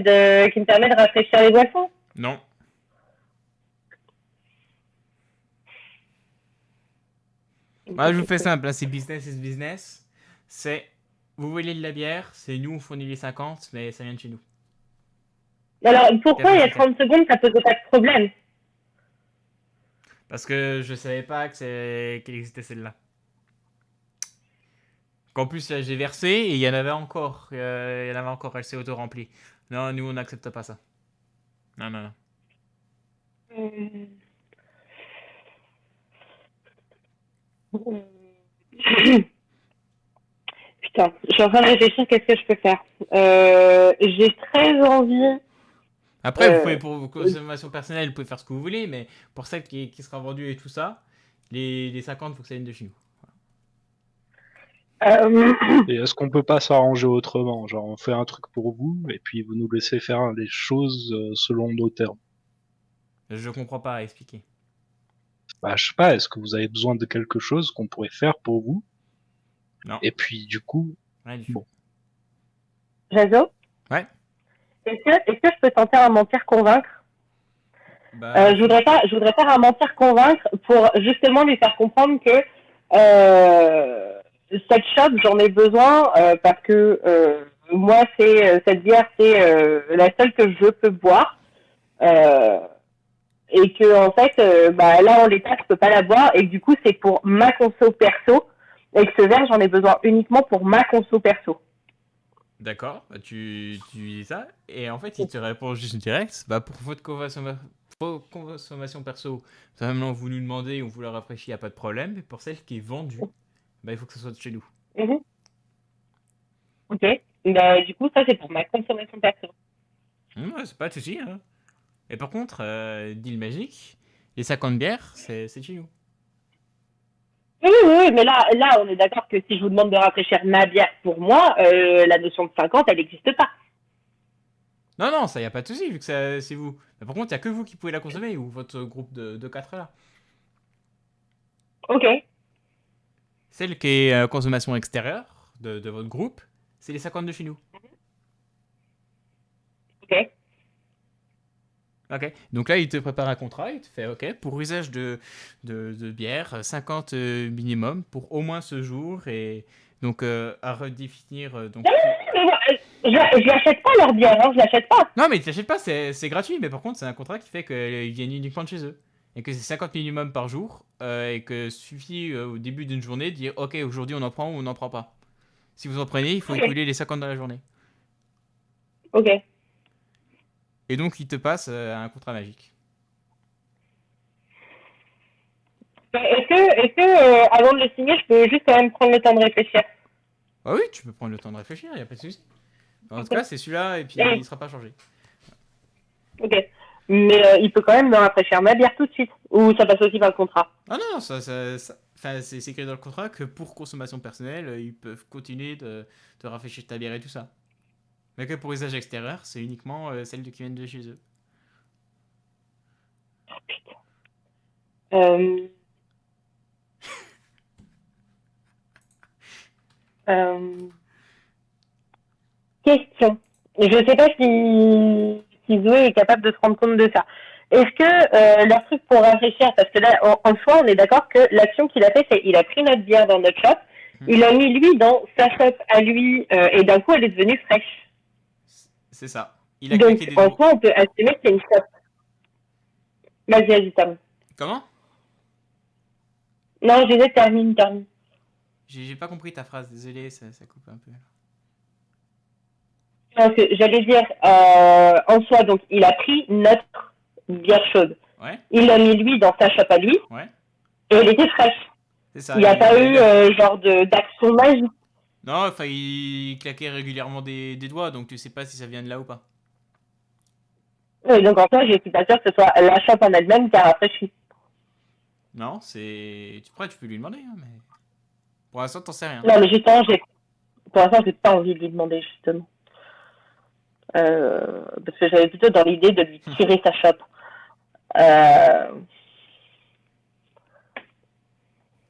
de rafraîchir les boissons? Non. Moi, je vous fais simple. Là, c'est business is business. Vous voulez de la bière, c'est nous, on fournit les 50, mais ça vient de chez nous. Alors, pourquoi il y a Capacité. 30 secondes, ça posait pas de problème? Parce que je savais pas qu'elle existait celle-là. Qu'en plus, là, j'ai versé et il y en avait encore. Elle s'est auto-remplie. Non, nous, on n'accepte pas ça. Non, non, non. Putain, je suis en train de réfléchir, qu'est-ce que je peux faire? J'ai très envie. Après, vous pouvez, pour vos consommations personnelles, vous pouvez faire ce que vous voulez, mais pour celle qui sera vendue et tout ça, les 50, il faut que ça vienne de chez nous. Et est-ce qu'on peut pas s'arranger autrement? Genre, on fait un truc pour vous, et puis vous nous laissez faire les choses selon nos termes. Je comprends pas à expliquer. Bah, je sais pas, est-ce que vous avez besoin de quelque chose qu'on pourrait faire pour vous? Non. Et puis, du coup, Rien du tout. bon. Jazo? Ouais. Est-ce que je peux tenter un mentir convaincre? Bah, Je voudrais pas un mentir convaincre pour justement lui faire comprendre que cette shop, j'en ai besoin parce que moi, cette bière, c'est la seule que je peux boire. Euh, et que en fait, bah, là, en l'état, je peux pas la boire. Et que, du coup, c'est pour ma conso perso. Et que ce verre, j'en ai besoin uniquement pour ma conso perso. d'accord, bah, tu dis ça, et en fait, il te répond juste direct, bah, pour votre consommation perso, ça maintenant vous nous demandez, on vous la rafraîchit, y a pas de problème, mais pour celle qui est vendue, bah, il faut que ce soit de chez nous. Mhm. Ok. Bah, du coup, ça, c'est pour ma consommation perso. Ouais, c'est pas de souci, hein. Et par contre, deal magique, les 50 bières, c'est de chez nous. Oui, mais là, on est d'accord que si je vous demande de rafraîchir ma bière pour moi, la notion de 50, elle n'existe pas. Non, non, ça y a pas de souci, vu que c'est vous. Mais par contre, y a que vous qui pouvez la consommer, ou votre groupe de 4 là. Ok, Celle qui est consommation extérieure de votre groupe, c'est les 50 de chez nous. ok. Ok. Donc là, il te prépare un contrat, il te fait ok, pour usage de bière, 50 minimum pour au moins ce jour, et donc à redéfinir. Donc... Mais moi, je l'achète pas leur bière, hein, je l'achète pas. Non, mais tu t'achètes pas, c'est gratuit, mais par contre, c'est un contrat qui fait qu'ils viennent uniquement de chez eux. Et que c'est 50 minimum par jour, et que suffit au début d'une journée de dire ok, aujourd'hui on en prend ou on n'en prend pas. Si vous en prenez, il faut Ok. écouler les 50 dans la journée. Ok. Et donc, il te passe un contrat magique. Avant de le signer, je peux juste quand même prendre le temps de réfléchir. Ah oui, tu peux prendre le temps de réfléchir, il n'y a pas de souci. En tout cas, c'est celui-là, et puis Et- il sera pas changé. Ok. Mais il peut quand même me rafraîchir ma bière tout de suite. Ou ça passe aussi par le contrat. Ah non, enfin, c'est écrit dans le contrat que pour consommation personnelle, ils peuvent continuer de rafraîchir ta bière et tout ça. Mais que pour usage extérieur, c'est uniquement celles qui viennent de chez eux. Euh, euh, Question. Je ne sais pas si Zoé est capable de se rendre compte de ça. Est-ce que leur truc pour rafraîchir, parce que là, en soi, on est d'accord que l'action qu'il a fait, c'est il a pris notre bière dans notre shop, il l'a mis lui dans sa shop à lui, et d'un coup, elle est devenue fraîche. C'est ça. Il a Donc, claqué des en doigts. soi, on peut estimer que c'est une shop. Vas-y, Tom. Comment? Non, je disais termine. J'ai pas compris ta phrase, désolé, ça coupe un peu. Parce que j'allais dire, en soi, donc, il a pris notre bière chaude. Ouais, Il l'a mis lui dans sa shop à lui, ouais. et elle était fraîche. C'est ça. Il n'y a pas eu genre d'action magique. Non, enfin, il claquait régulièrement des doigts, donc tu sais pas si ça vient de là ou pas. Oui, donc en soi, je suis pas sûre que ce soit la shop en elle-même qui a rafraîchi. Non, c'est. Tu peux lui demander, hein, mais. Pour l'instant, t'en sais rien. Non, mais justement, pour l'instant, j'ai pas envie de lui demander, justement. Parce que j'avais plutôt dans l'idée de lui tirer sa shop.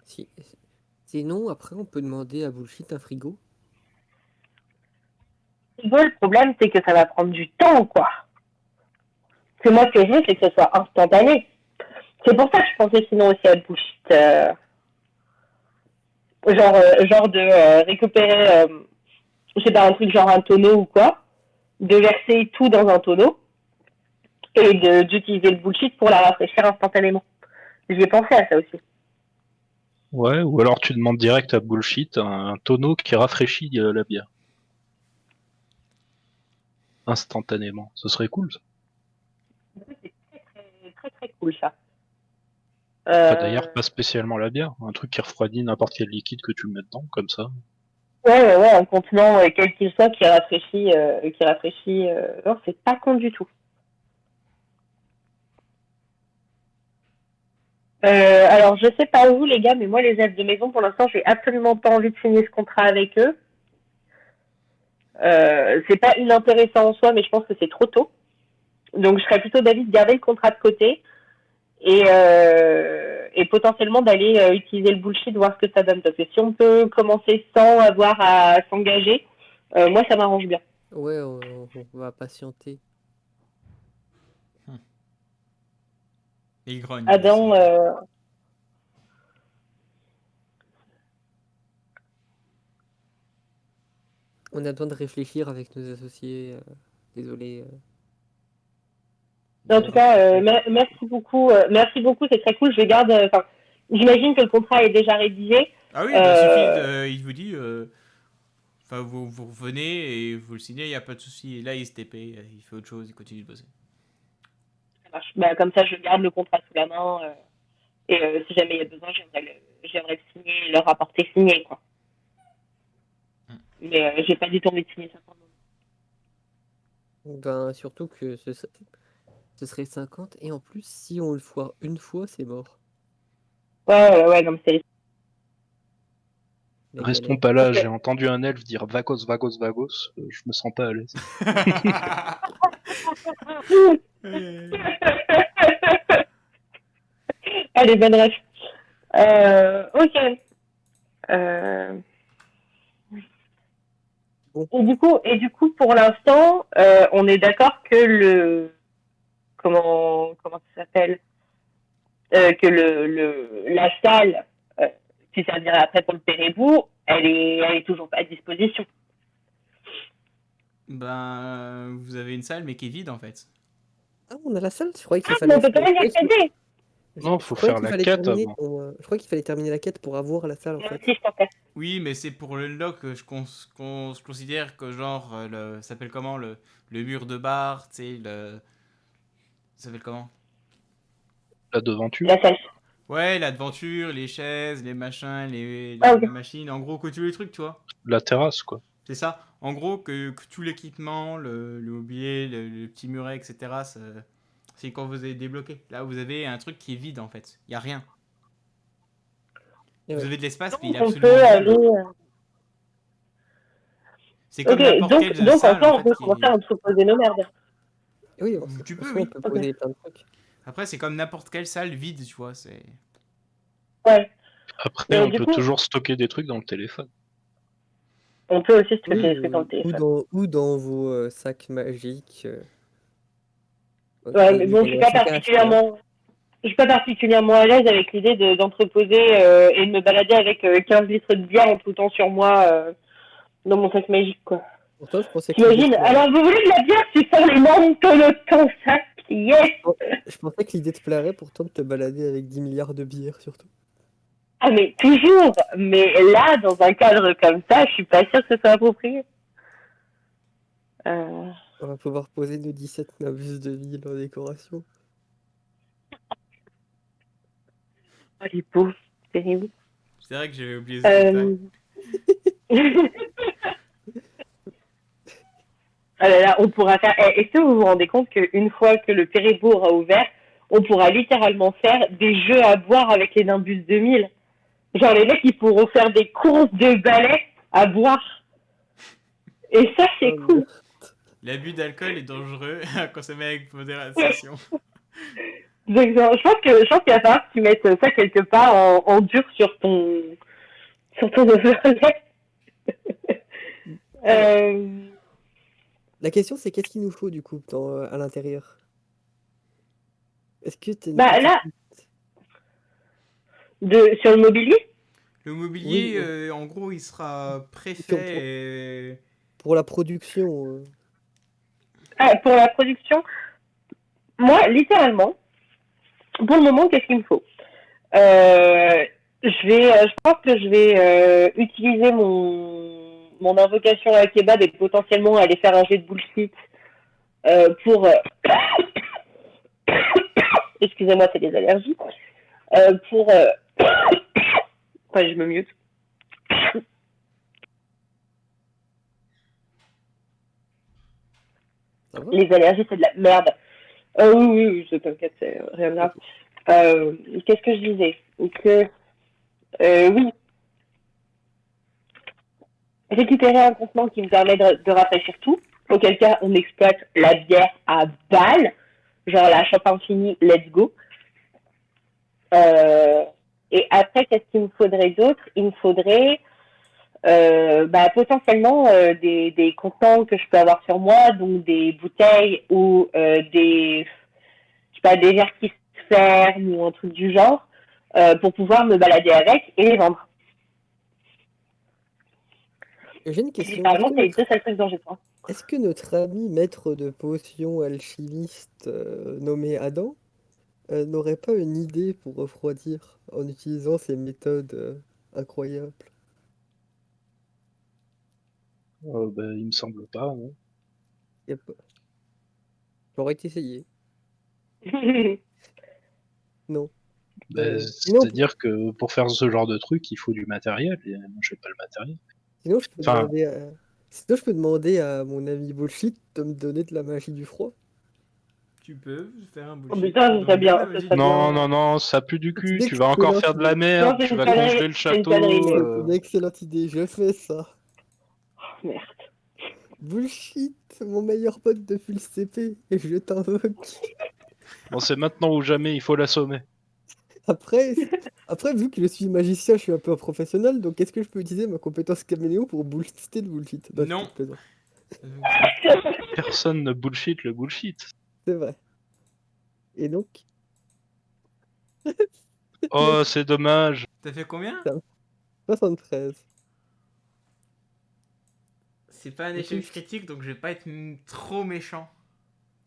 Si- Sinon, après, on peut demander à Bullshit un frigo. Le problème, c'est que ça va prendre du temps, quoi. Que moi, ce que je veux, c'est que ce soit instantané. C'est pour ça que je pensais sinon aussi à Bullshit. Genre de récupérer, je sais pas, un truc genre un tonneau ou quoi, de verser tout dans un tonneau et d'utiliser le bullshit pour la rafraîchir instantanément. J'y ai pensé à ça aussi. Ouais, ou alors tu demandes direct à Bullshit un tonneau qui rafraîchit la bière. Instantanément. Ce serait cool, ça. C'est très cool ça. Enfin, d'ailleurs, pas spécialement la bière. Un truc qui refroidit n'importe quel liquide que tu mets dedans, comme ça. Ouais, un contenant, quel qu'il soit, qui rafraîchit. Non, c'est pas con du tout. Alors, je sais pas où, les gars, mais moi, les aides de maison, pour l'instant, j'ai absolument pas envie de signer ce contrat avec eux. C'est pas inintéressant en soi, mais je pense que c'est trop tôt. Donc, je serais plutôt d'avis de garder le contrat de côté et potentiellement d'aller utiliser le bullshit, voir ce que ça donne. Parce que si on peut commencer sans avoir à s'engager, moi, ça m'arrange bien. Ouais, on va patienter. Et grogne. Adam, aussi. On a besoin de réfléchir avec nos associés. Désolé. en tout cas, merci beaucoup. Merci beaucoup, c'est très cool. Je garde. Enfin, j'imagine que le contrat est déjà rédigé. Ah oui, bah suffit Euh, de. Il vous dit. Enfin, vous revenez et vous le signez, il n'y a pas de souci. Et là, il se TP, il fait autre chose, il continue de bosser. ça marche. Bah, comme ça, je garde le contrat sous la main. Et si jamais il y a besoin, j'aimerais le signer, le rapporter signé, quoi. Mais j'ai pas du tout envie de signer ça pour le moment. Ben, surtout que ce serait 50 et en plus, si on le foire une fois, c'est mort. Ouais, non, mais c'est. La Restons galère. pas là, Ok. j'ai entendu un elfe dire Vagos, Vagos, Vagos, je me sens pas à l'aise. Allez, bonne ref. Ok. Euh, Bon. et du coup, pour l'instant, on est d'accord que comment ça s'appelle, que la salle qui servira après pour le Pérébou, elle est toujours pas à disposition. Ben, vous avez une salle, mais qui est vide en fait. Ah, on a la salle? Je croyais qu'il Mais fallait. on peut quand même y accéder. Non, faut faire la quête terminer. avant. Je croyais qu'il fallait terminer la quête pour avoir la salle en Moi fait. aussi, je pensais. Oui, mais c'est pour le lock que je considère que genre, ça s'appelle comment le mur de bar, tu sais, ça s'appelle comment? La devanture. La salle. Ouais, l'aventure, les chaises, les machins, Ah, ok. la machine, en gros, que tous les trucs, tu vois. La terrasse, quoi. C'est ça. En gros, que tout l'équipement, le mobilier, le petit muret, etc., c'est quand vous avez débloqué. Là, vous avez un truc qui est vide, en fait. Il n'y a rien. Et Vous ouais. avez de l'espace, mais il Donc, est on absolument peut aller. vide. C'est comme Ok, n'importe donc, quelle donc en salle, soi, en on fait, peut commencer à qui... entreposer nos merdes. Et oui, Tu en peux, soi, on oui. peut Ok. poser plein de trucs. Après, c'est comme n'importe quelle salle vide, tu vois. C'est... Ouais. Après, Mais on du peut coup, toujours stocker des trucs dans le téléphone. on peut aussi stocker Oui, des trucs dans le téléphone. ou dans vos sacs magiques. Ouais, mais bon, Quand il y en a 5 à acheter. Hein. je suis pas particulièrement à l'aise avec l'idée d'entreposer et de me balader avec 15 litres de bière en tout temps sur moi dans mon sac magique, quoi. Pourtant, je pensais que l'idée te T'imagines? plairait. Alors, vous voulez de la bière? Tu sors les manteaux de ton sac? Yes! Je pensais que l'idée te plairait pourtant de te balader avec 10 milliards de bières surtout. Ah, mais toujours! Mais là, dans un cadre comme ça, je suis pas sûre que ce soit approprié. Euh... On va pouvoir poser nos 17 Nimbus de ville en décoration. Oh, les pauvres, c'est terrible. C'est vrai que j'avais oublié ce détail. Ah là là, on pourra faire. Est-ce que vous vous rendez compte qu'une fois que le Pérébou aura ouvert, on pourra littéralement faire des jeux à boire avec les Nimbus 2000? Genre, les mecs, ils pourront faire des courses de balais à boire. Et ça, c'est Oh, cool. L'abus d'alcool est dangereux à consommer avec modération. Donc, je pense qu'il va falloir que tu mettes ça quelque part en dur sur ton overlay. La question, c'est qu'est-ce qu'il nous faut du coup à l'intérieur? Est-ce que tu as une Bah petite là, liste? sur le mobilier, Le mobilier, Oui, en gros, il sera Pour- préfet et... pour la production. pour la production, moi, littéralement, pour le moment, qu'est-ce qu'il me faut? Je pense que je vais utiliser mon invocation à kebab et potentiellement aller faire un jet de bullshit pour. Excusez-moi, c'est des allergies. Pour. Enfin, je me mute. Ça va? Les allergies, c'est de la merde. Oui, je t'inquiète, c'est rien de grave. Qu'est-ce que je disais? Que, oui, récupérer un contenant qui me permet de rafraîchir tout, auquel cas on exploite la bière à balles, genre la chope infinie, let's go. Et après, qu'est-ce qu'il me faudrait d'autre? Il me faudrait potentiellement des contenants que je peux avoir sur moi, donc des bouteilles ou des, je sais pas, des verres qui se ferme ou un truc du genre pour pouvoir me balader avec et les vendre. J'ai une question. Généralement, c'est les deux seuls trucs dont j'ai besoin. Est-ce que notre ami maître de potions alchimiste nommé Adam n'aurait pas une idée pour refroidir en utilisant ces méthodes incroyables? Il me semble pas, non. Y a pas- J'aurais été essayé. Non. Sinon, C'est-à-dire que pour faire ce genre de truc, il faut du matériel, et moi j'ai pas le matériel. sinon, je peux Enfin- demander à... sinon, je peux demander à mon ami Bullshit de me donner de la magie du froid. Tu peux faire un Oh bullshit. putain, ce Donc, serait de bien. la Ce magie serait de- Non, bien. non, non, ça pue du cul, C'est tu vas encore faire de la merde, Non, c'est tu une vas connerie, congeler le c'est une château. connerie, mais- C'est une excellente idée, je fais ça. Merde. Bullshit, mon meilleur pote depuis le CP, et je t'invoque. Bon, c'est maintenant ou jamais, il faut l'assommer. Après, vu que je suis magicien, je suis un peu un professionnel, donc est-ce que je peux utiliser ma compétence caméléon pour bullshiter le bullshit? Non. je plaisante. Personne ne bullshit le bullshit. C'est vrai. Et donc, Oh, c'est dommage. T'as fait combien? 73. C'est pas un échec critique, donc je vais pas être trop méchant.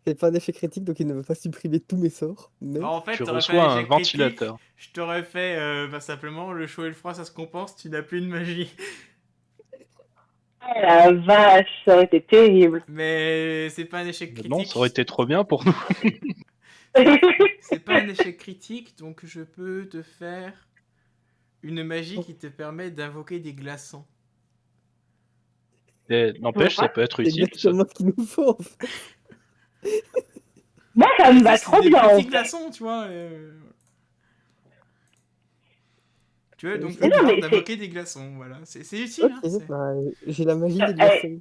C'est pas un échec critique, donc il ne veut pas supprimer tous mes sorts, mais... En fait, Tu t'aurais fait reçois un un échec critique, ventilateur. je t'aurais fait simplement le chaud et le froid, ça se compense, tu n'as plus de magie. Ah la vache, ça aurait été terrible. Mais c'est pas un échec critique. Non, ça aurait été trop bien pour nous. C'est pas un échec critique, donc je peux te faire une magie qui te permet d'invoquer des glaçons. Et n'empêche, ça peut être C'est utile. Ça. exactement ce qu'il nous faut, en fait. Moi, ça me va C'est trop des bien. en petits fait. glaçons, tu vois. Tu as donc Mais le non, pouvoir mais d'invoquer des glaçons, voilà. C'est utile, Ok, hein, c'est- bah, j'ai la magie des glaçons.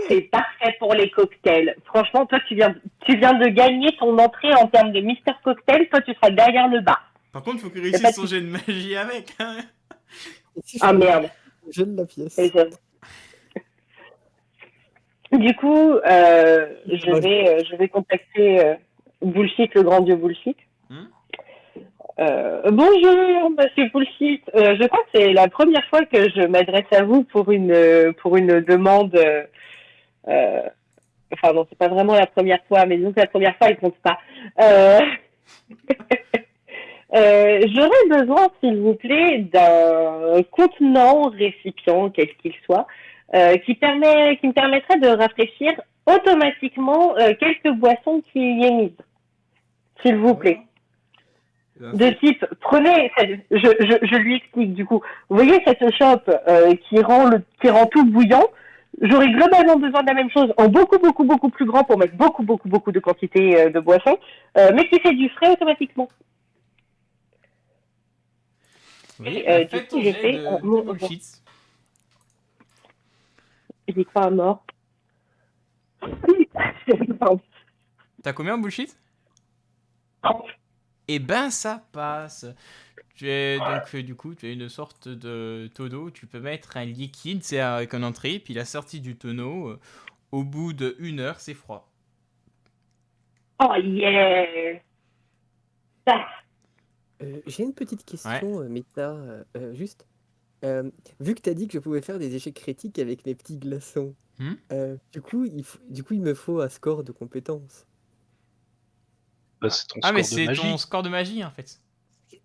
C'est parfait pour les cocktails. Franchement, toi, tu viens de gagner ton entrée en termes de Mister Cocktail. Toi, tu seras derrière le bar. Par contre, faut qu'il pas réussisse de son jet de magie avec. Hein. Et si Ah je merde. gèle la pièce. Et du coup, je vais contacter Bullshit, le grand dieu Bullshit. Bonjour, monsieur Bullshit. Je crois que c'est la première fois que je m'adresse à vous pour une demande. Enfin, non, c'est pas vraiment la première fois, mais disons que la première fois, elle compte pas. J'aurais besoin, s'il vous plaît, d'un contenant, récipient, quel qu'il soit, qui me permettrait de rafraîchir automatiquement quelques boissons qui y est mise. S'il vous plaît. De type, prenez, je lui explique du coup. Vous voyez cette chope qui rend tout bouillant. J'aurais globalement besoin de la même chose en beaucoup plus grand pour mettre beaucoup de quantité de boissons, mais qui fait du frais automatiquement. Oui, du fais coup, ton j'ai jet fait de bullshit. J'ai pas un mort. T'as combien en bullshit? 30. Eh ben, ça passe. Tu es donc du coup, tu as une sorte de tonneau. Tu peux mettre un liquide, c'est avec une entrée, puis la sortie du tonneau. Au bout d'1 heure, c'est froid. Oh yeah. J'ai une petite question, Meta, juste. Vu que tu as dit que je pouvais faire des échecs critiques avec mes petits glaçons, du coup, il me faut un score de compétence. Bah, c'est ton Ah, score mais de c'est magie. ton score de magie en fait.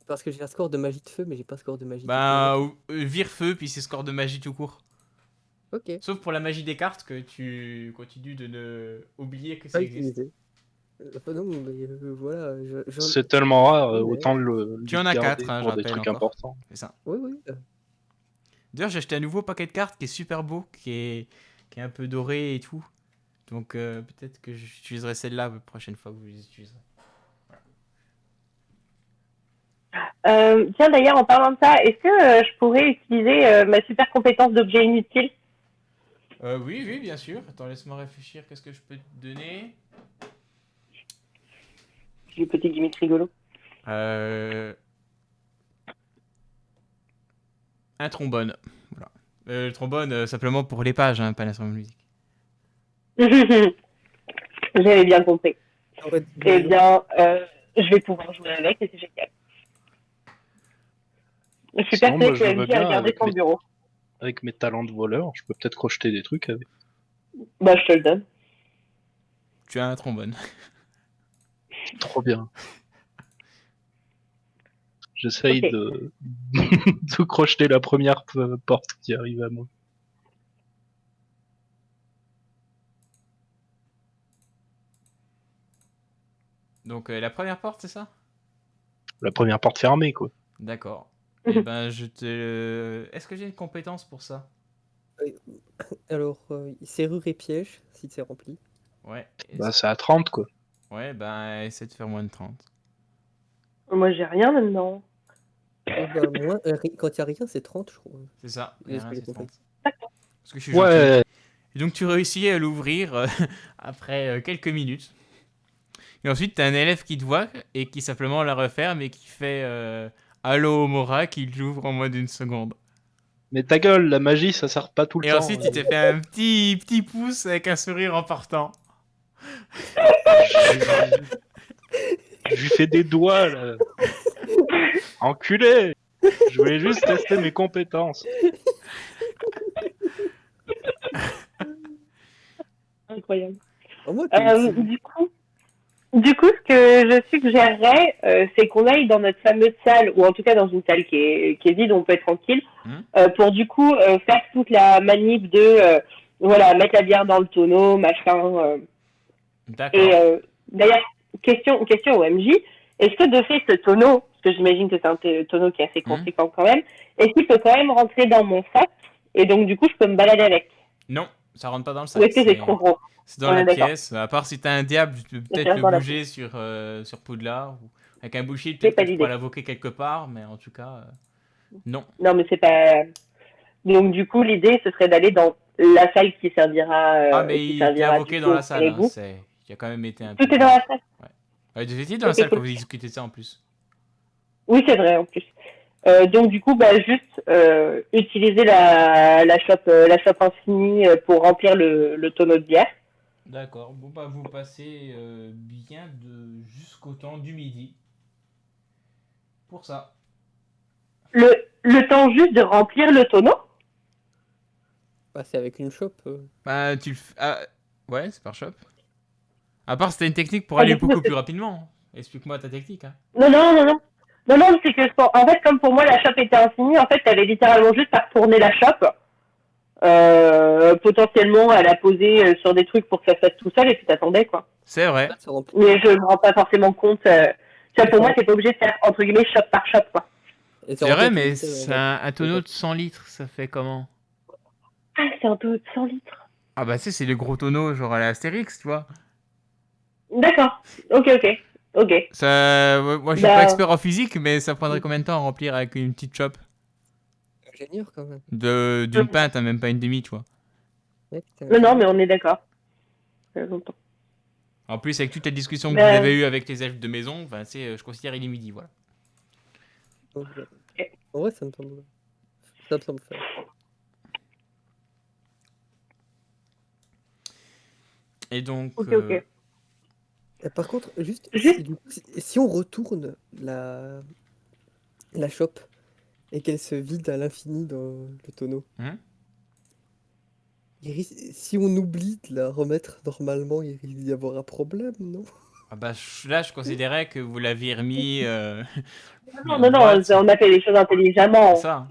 Parce que j'ai un score de magie de feu, mais j'ai pas un score de magie Bah, de vire feu, puis c'est score de magie tout court. Ok. Sauf pour la magie des cartes que tu continues de ne oublier que Pas ça existe. utilisé. Non, mais voilà. C'est tellement rare, Ouais. autant le Tu en as garder 4, hein, pour des j'appelle trucs encore. importants. C'est ça. Oui. D'ailleurs, j'ai acheté un nouveau paquet de cartes qui est super beau, qui est un peu doré et tout. Donc peut-être que j'utiliserai celle-là la prochaine fois que vous les utiliserez. Tiens, d'ailleurs, en parlant de ça, est-ce que je pourrais utiliser ma super compétence d'objet inutile? Oui, bien sûr. Attends, laisse-moi réfléchir. Qu'est-ce que je peux te donner? Du petit gimmick rigolo. Un trombone. Voilà. Le trombone, simplement pour les pages, hein, pas l'instrument de musique. J'avais bien compris. Eh bien, je vais pouvoir jouer avec et c'est génial. Je suis Sinon, moi, persuadée je que veux MJ a bien gardé son bureau. avec mes talents de voleur, je peux peut-être crocheter des trucs avec. Bah, je te le donne. Tu as un trombone. Trop bien. J'essaye Ok. de... de crocheter la première porte qui arrive à moi. Donc la première porte, c'est ça? La première porte fermée, quoi. D'accord. Et ben je te... Est-ce que j'ai une compétence pour ça? Alors, serrure et piège, si c'est rempli. Ouais. Bah, c'est à 30, quoi. Ouais, ben essaie de faire moins de 30. Moi, j'ai rien là-dedans. Bah, moins, quand il n'y a rien, c'est 30, je crois. C'est ça. De ce que j'ai c'est compris. 30. Parce que je suis gentil. Ouais, Et donc tu réussis à l'ouvrir après quelques minutes. Et ensuite, tu as un élève qui te voit et qui simplement la referme et qui fait Allô Mora, qui l'ouvre en moins d'une seconde. mais ta gueule, la magie, ça sert pas tout le Et temps. ensuite, il te fait un petit pouce avec un sourire en partant. Je lui fais des doigts, là. Enculé! Je voulais juste tester mes compétences. Incroyable. Oh, moi, t'es aussi- Du coup, ce que je suggérerais, c'est qu'on aille dans notre fameuse salle, ou en tout cas dans une salle qui est vide, on peut être tranquille, pour du coup faire toute la manip de voilà, mettre la bière dans le tonneau, machin. D'accord. Et d'ailleurs, question au MJ, est-ce que de fait ce tonneau, parce que j'imagine que c'est un tonneau qui est assez conséquent quand même, est-ce qu'il peut quand même rentrer dans mon sac et donc du coup je peux me balader avec? Non, ça rentre pas dans le sac. Ou est-ce que c'est trop gros? C'est dans la pièce. À part si t'as un diable, tu peux peut-être le dans la bouger sur Poudlard. Ou avec un boucher, J'ai peut-être pas que tu pourras d'idée. l'invoquer quelque part, mais en tout cas, non. Non, mais c'est pas. Donc du coup, l'idée ce serait d'aller dans la salle qui servira. Ah, mais qui il te l'a servira invoqué du dans coup la au salle. Hein. égout. Il a quand même été un Tout peu. est dans la salle. Ouais, vous étiez dans la Ok, salle cool. quand vous exécutez ça en plus. Oui, c'est vrai en plus. Donc du coup, bah juste utiliser la shop infinie pour remplir le tonneau de bière. D'accord. Bon, bah, vous passez bien jusqu'au temps du midi. Pour ça. Le temps juste de remplir le tonneau. Bah, c'est avec une chope. Bah, tu le fais. Ah, ouais, c'est par shop. À part si t'as une technique pour aller beaucoup plus rapidement. Explique-moi ta technique. Hein. Non, c'est que en fait, comme pour moi la shop était infinie, en fait, t'avais littéralement juste à retourner la shop. Potentiellement, elle a posé sur des trucs pour que ça se fasse tout seul et puis t'attendais quoi. C'est vrai. Mais je me rends pas forcément compte. Ça, pour moi, t'es pas obligé de faire entre guillemets shop par shop quoi. C'est vrai, mais c'est un tonneau de 100 litres, ça fait comment? Ah, c'est un tonneau de 100 litres. Ah bah c'est le gros tonneau, genre à la Astérix, tu vois. D'accord. Ok. Ça, moi je suis pas expert en physique, mais ça prendrait combien de temps à remplir avec une petite chope? Ingénieur quand même. D'une pinte, hein, même pas une demi, tu vois. Non, mais on est d'accord. Longtemps. En plus, avec toute la discussion que vous avez eue avec les elfes de maison, enfin, je considère il est midi, voilà. En vrai, ça me semble faire. Et donc. Ok. Par contre, juste si on retourne la shop et qu'elle se vide à l'infini dans le tonneau, si on oublie de la remettre normalement, il risque d'y avoir un problème, non? Ah bah là, je considérais que vous l'aviez remis. Non, on a fait les choses intelligemment. C'est ça.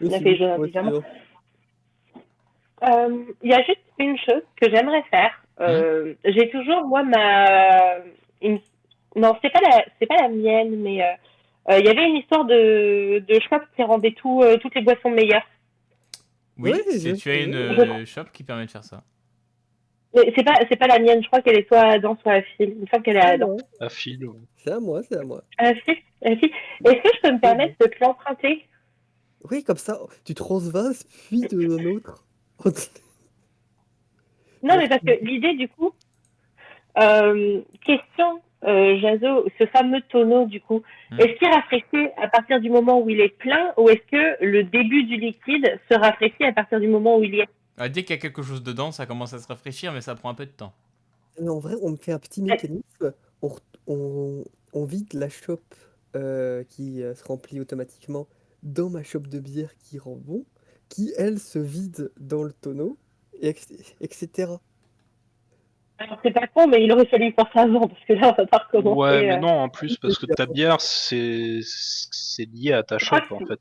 On a fait les choses intelligemment. Il y a juste une chose que j'aimerais faire. J'ai toujours, moi, non, c'est pas la mienne, mais il y avait une histoire de shop qui rendait toutes les boissons meilleures. Oui, tu as une shop qui permet de faire ça. C'est pas la mienne, je crois qu'elle est soit à Adam, soit à Phil. Il me semble qu'elle est à Adam. À Phil, ouais. C'est à moi. À Phil. Est-ce que je peux me permettre de te l'emprunter? Oui, comme ça, tu transvases, puis de l'autre. Non, mais parce que l'idée, du coup, question, Jazo, ce fameux tonneau, du coup, est-ce qu'il rafraîchit à partir du moment où il est plein ou est-ce que le début du liquide se rafraîchit à partir du moment où il y est? Dès qu'il y a quelque chose dedans, ça commence à se rafraîchir, mais ça prend un peu de temps. Mais en vrai, on me fait un petit mécanisme. on, on vide la shop qui se remplit automatiquement dans ma shop de bière qui rend bon, qui elle se vide dans le tonneau, etc. Alors, c'est pas con, mais il aurait fallu y penser avant, parce que là, on va pas Ouais, recommencer. mais non, en plus, parce que ta bière, c'est lié à ta Je shop, crois que en fait.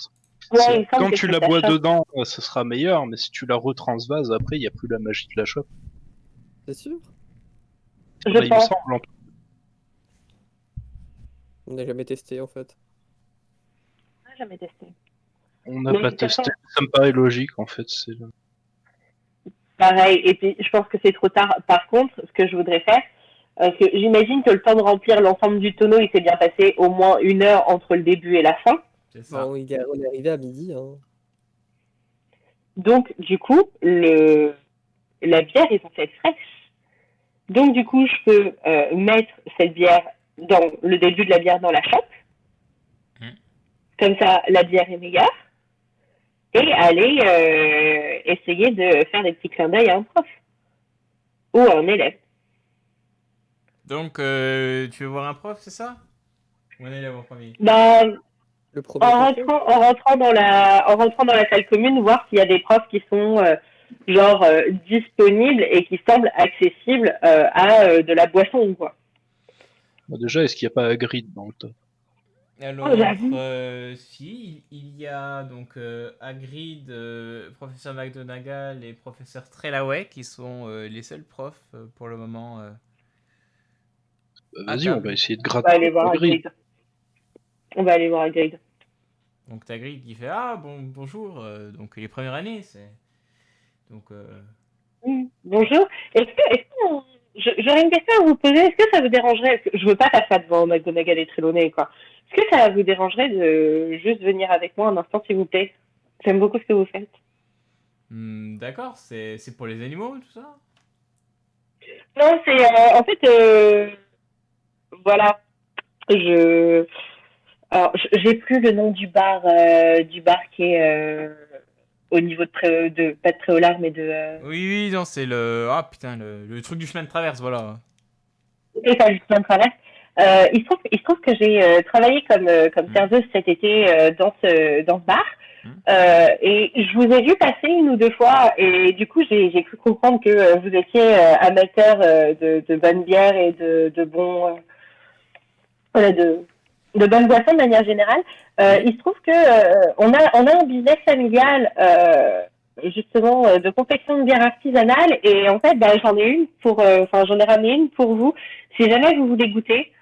ouais, il me semble Quand que tu c'est la ta bois shop. dedans, ça sera meilleur, mais si tu la retransvases, après, il n'y a plus la magie de la shop. C'est sûr? Je Bah, il me pense. semble, en tout On n'a jamais testé en fait. Ah, jamais testé. on n'a Mais de pas toute façon, testé. Ça me paraît logique, en fait. pareil. Et puis, je pense que c'est trop tard. Par contre, ce que je voudrais faire, que j'imagine que le temps de remplir l'ensemble du tonneau, il s'est bien passé au moins 1 heure entre le début et la fin. C'est ça. Bon, on est arrivé à midi, hein. Donc, du coup, la bière est censée être fraîche. Donc, du coup, je peux mettre cette bière dans le début de la bière dans la chope. Comme ça, la bière est meilleure. Et aller essayer de faire des petits clins d'œil à un prof ou à un élève. Donc, tu veux voir un prof, c'est ça? Ou un élève en premier? Ben, Le premier contrôle. en rentrant dans la salle commune, voir s'il y a des profs qui sont disponibles et qui semblent accessibles à de la boisson, quoi. Bah, déjà, est-ce qu'il n'y a pas Hagrid dans le top? Alors, j'avoue. si, il y a donc Hagrid, professeur McGonagall et professeur Trelawney qui sont les seuls profs pour le moment à Vas-y, on va table. essayer de On va gratter aller voir Hagrid. Hagrid. On va aller voir Hagrid. Donc t'as Hagrid qui fait ah bon bonjour donc les premières années c'est donc Bonjour. J'aurais une question à vous poser. Est-ce que ça vous dérangerait, je veux pas faire ça devant McGonagall et Trelawney, quoi. Est-ce que ça vous dérangerait de juste venir avec moi un instant, s'il vous plaît? J'aime beaucoup ce que vous faites. d'accord c'est pour les animaux tout ça. Non, c'est en fait, voilà, je, alors j'ai plus le nom du bar qui est au niveau pas de Préolard, mais de Oui non c'est le ah putain le truc du chemin de traverse voilà. et ça, je viens de traverse. Il se trouve que j'ai travaillé comme serveuse cet été dans ce bar. Hmm. Et je vous ai vu passer 1 ou 2 fois et du coup j'ai cru comprendre que vous étiez amateur de bonne bière et de bons voilà, de bonnes boissons de manière générale. Oui. Il se trouve que on a un business familial justement de confection de bière artisanale et en fait bah, j'en ai ramené une pour vous si jamais vous voulez goûter.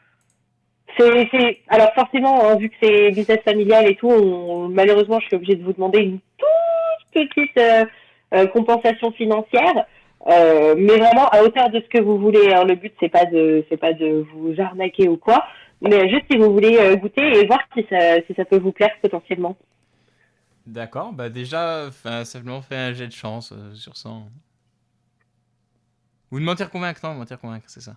Alors forcément hein, vu que c'est business familial et tout, malheureusement je suis obligée de vous demander une toute petite compensation financière. Mais vraiment à hauteur de ce que vous voulez. Hein. Le but c'est pas de vous arnaquer ou quoi, mais juste si vous voulez goûter et voir si ça peut vous plaire potentiellement. D'accord bah déjà simplement fait un jet de chance sur 100. Ou de mentir convaincre non mentir convaincre c'est ça.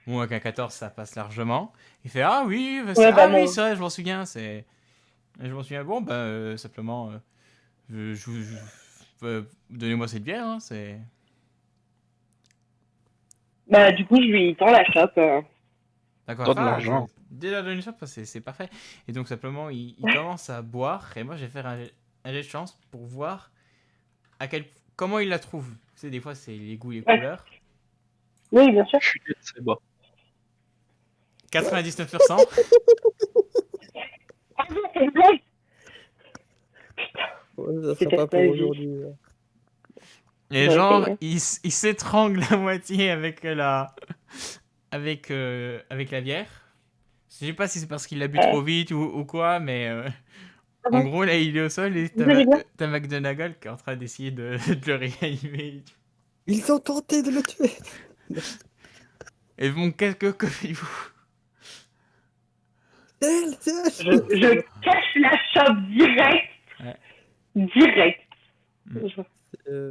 Bon avec un 14 ça passe largement. Il fait ah oui Ouais, bah ah oui non. c'est vrai je m'en souviens c'est je m'en souviens bon bah simplement donnez-moi cette bière hein, c'est Bah du coup je lui tends la chope. d'accord Donne de enfin l'argent. déjà donné ça c'est parfait et donc simplement il commence à boire et moi je vais faire un jet de chance pour voir comment il la trouve. Tu sais des fois c'est les goûts les Ouais. couleurs. Oui bien sûr. Je suis c'est bas. 99%. Ah non, c'est une blague. Ouais, ça sera C'était pas pour ma vie. aujourd'hui. Et J'aurais genre essayé. il s'étrangle la moitié avec avec la bière. Je sais pas si c'est parce qu'il l'a bu trop vite ou quoi, mais en gros, là, il est au sol et Vous allez bien? t'as McGonagall qui est en train d'essayer de le réanimer. Ils ont tenté de le tuer. Et bon, que faites-vous? Je cache la chope direct. Ouais. Direct. Mm.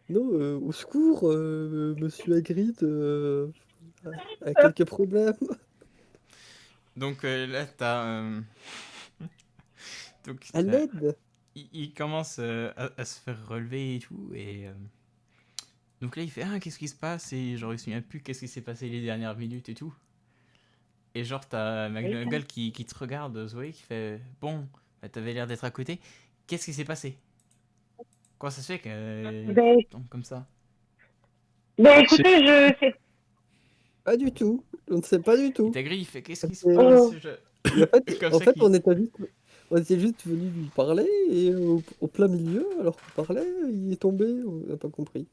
Non, au secours, monsieur Hagrid a quelques problèmes. Donc là, t'as... donc, À l'aide. il commence à se faire relever et tout. Et donc là, il fait ah, qu'est-ce qui se passe? Et genre, il se souvient plus qu'est-ce qui s'est passé les dernières minutes et tout. Et genre, t'as McGonagall qui te regarde, Zoé, qui fait bon, bah, t'avais l'air d'être à côté. Qu'est-ce qui s'est passé? Comment ça se fait que Ben, tombe comme ça? écoutez, je sais. Pas du tout. On ne sait pas du Et tout. Tagri, il fait qu'est-ce qui se C'est- passe? Et en fait, Comme ça qu'il- on était juste venu lui parler et au plein milieu, alors qu'on parlait, il est tombé, on n'a pas compris.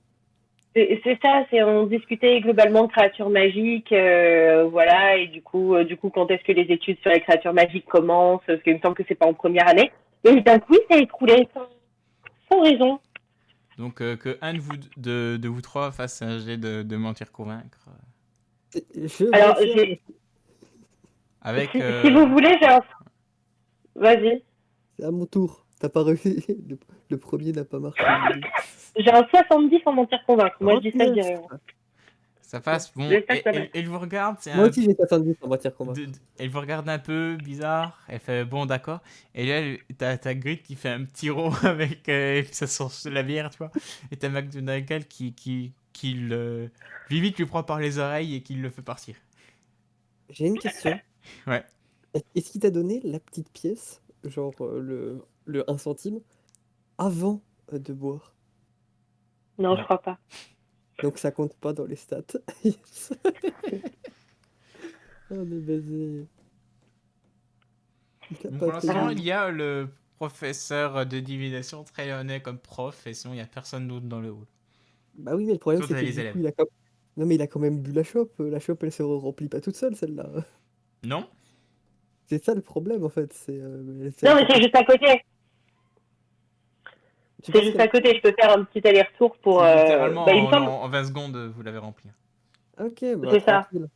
C'est ça, on discutait globalement de créatures magiques, voilà, et du coup, quand est-ce que les études sur les créatures magiques commencent? Parce qu'il me semble que c'est pas en première année. Et d'un coup, il s'est écroulé sans raison. Donc que un de vous trois fasse un jet de mentir convaincre. Je Alors, vais faire- Avec. si vous voulez, j'ai un. Vas-y. C'est à mon tour. T'as pas réussi. Le premier n'a pas marché. J'ai un 70 en mentir convaincre. Moi, je dis ça, je dirais. Ça passe, bon. J'espère que ça passe. Elle vous regarde, c'est Moi un. aussi j'ai 70 en matière combat. Elle vous regarde un peu bizarre. Elle fait bon, d'accord. Et là, t'as Grit qui fait un petit rond avec. Ça sent la bière, tu vois. Et t'as McGonagall qui le. Limite lui prend par les oreilles et qui le fait partir. J'ai une question. Ouais. Est-ce qu'il t'a donné la petite pièce, genre le 1 centime, avant de boire? Non, je crois pas. Donc ça compte pas dans les stats. Yes. On est baisé. Il a Donc pas pour l'instant, payé. il y a le professeur de divination très honnête comme prof, et sinon il n'y a personne d'autre dans le hall. Bah oui, mais le problème Toi, c'est t'as que les du élèves. coup, non mais il a quand même bu la chope. La chope, elle se remplit pas toute seule, celle-là. Non? C'est ça le problème en fait. Non, mais c'est juste à côté. Tu C'est penses juste qu'elle- à côté. Je peux faire un petit aller-retour pour. C'est littéralement Bah, il me semble. en 20 secondes, vous l'avez rempli. Ok, bah C'est ça. tranquille.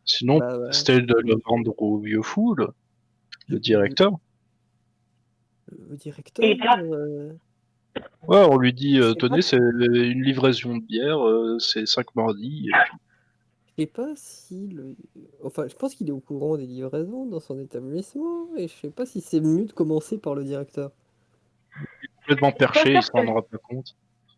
Sinon, Bah, ouais. c'était de le vendre au vieux fou, le directeur. Le directeur. Et là- Ouais, on lui dit, Je sais tenez, pas. c'est une livraison de bière, c'est 5 mardis. Et puis, Je sais pas si Enfin, je pense qu'il est au courant des livraisons dans son établissement, et je sais pas si c'est mieux de commencer par le directeur. complètement perché, il sûre s'en rendra pas compte.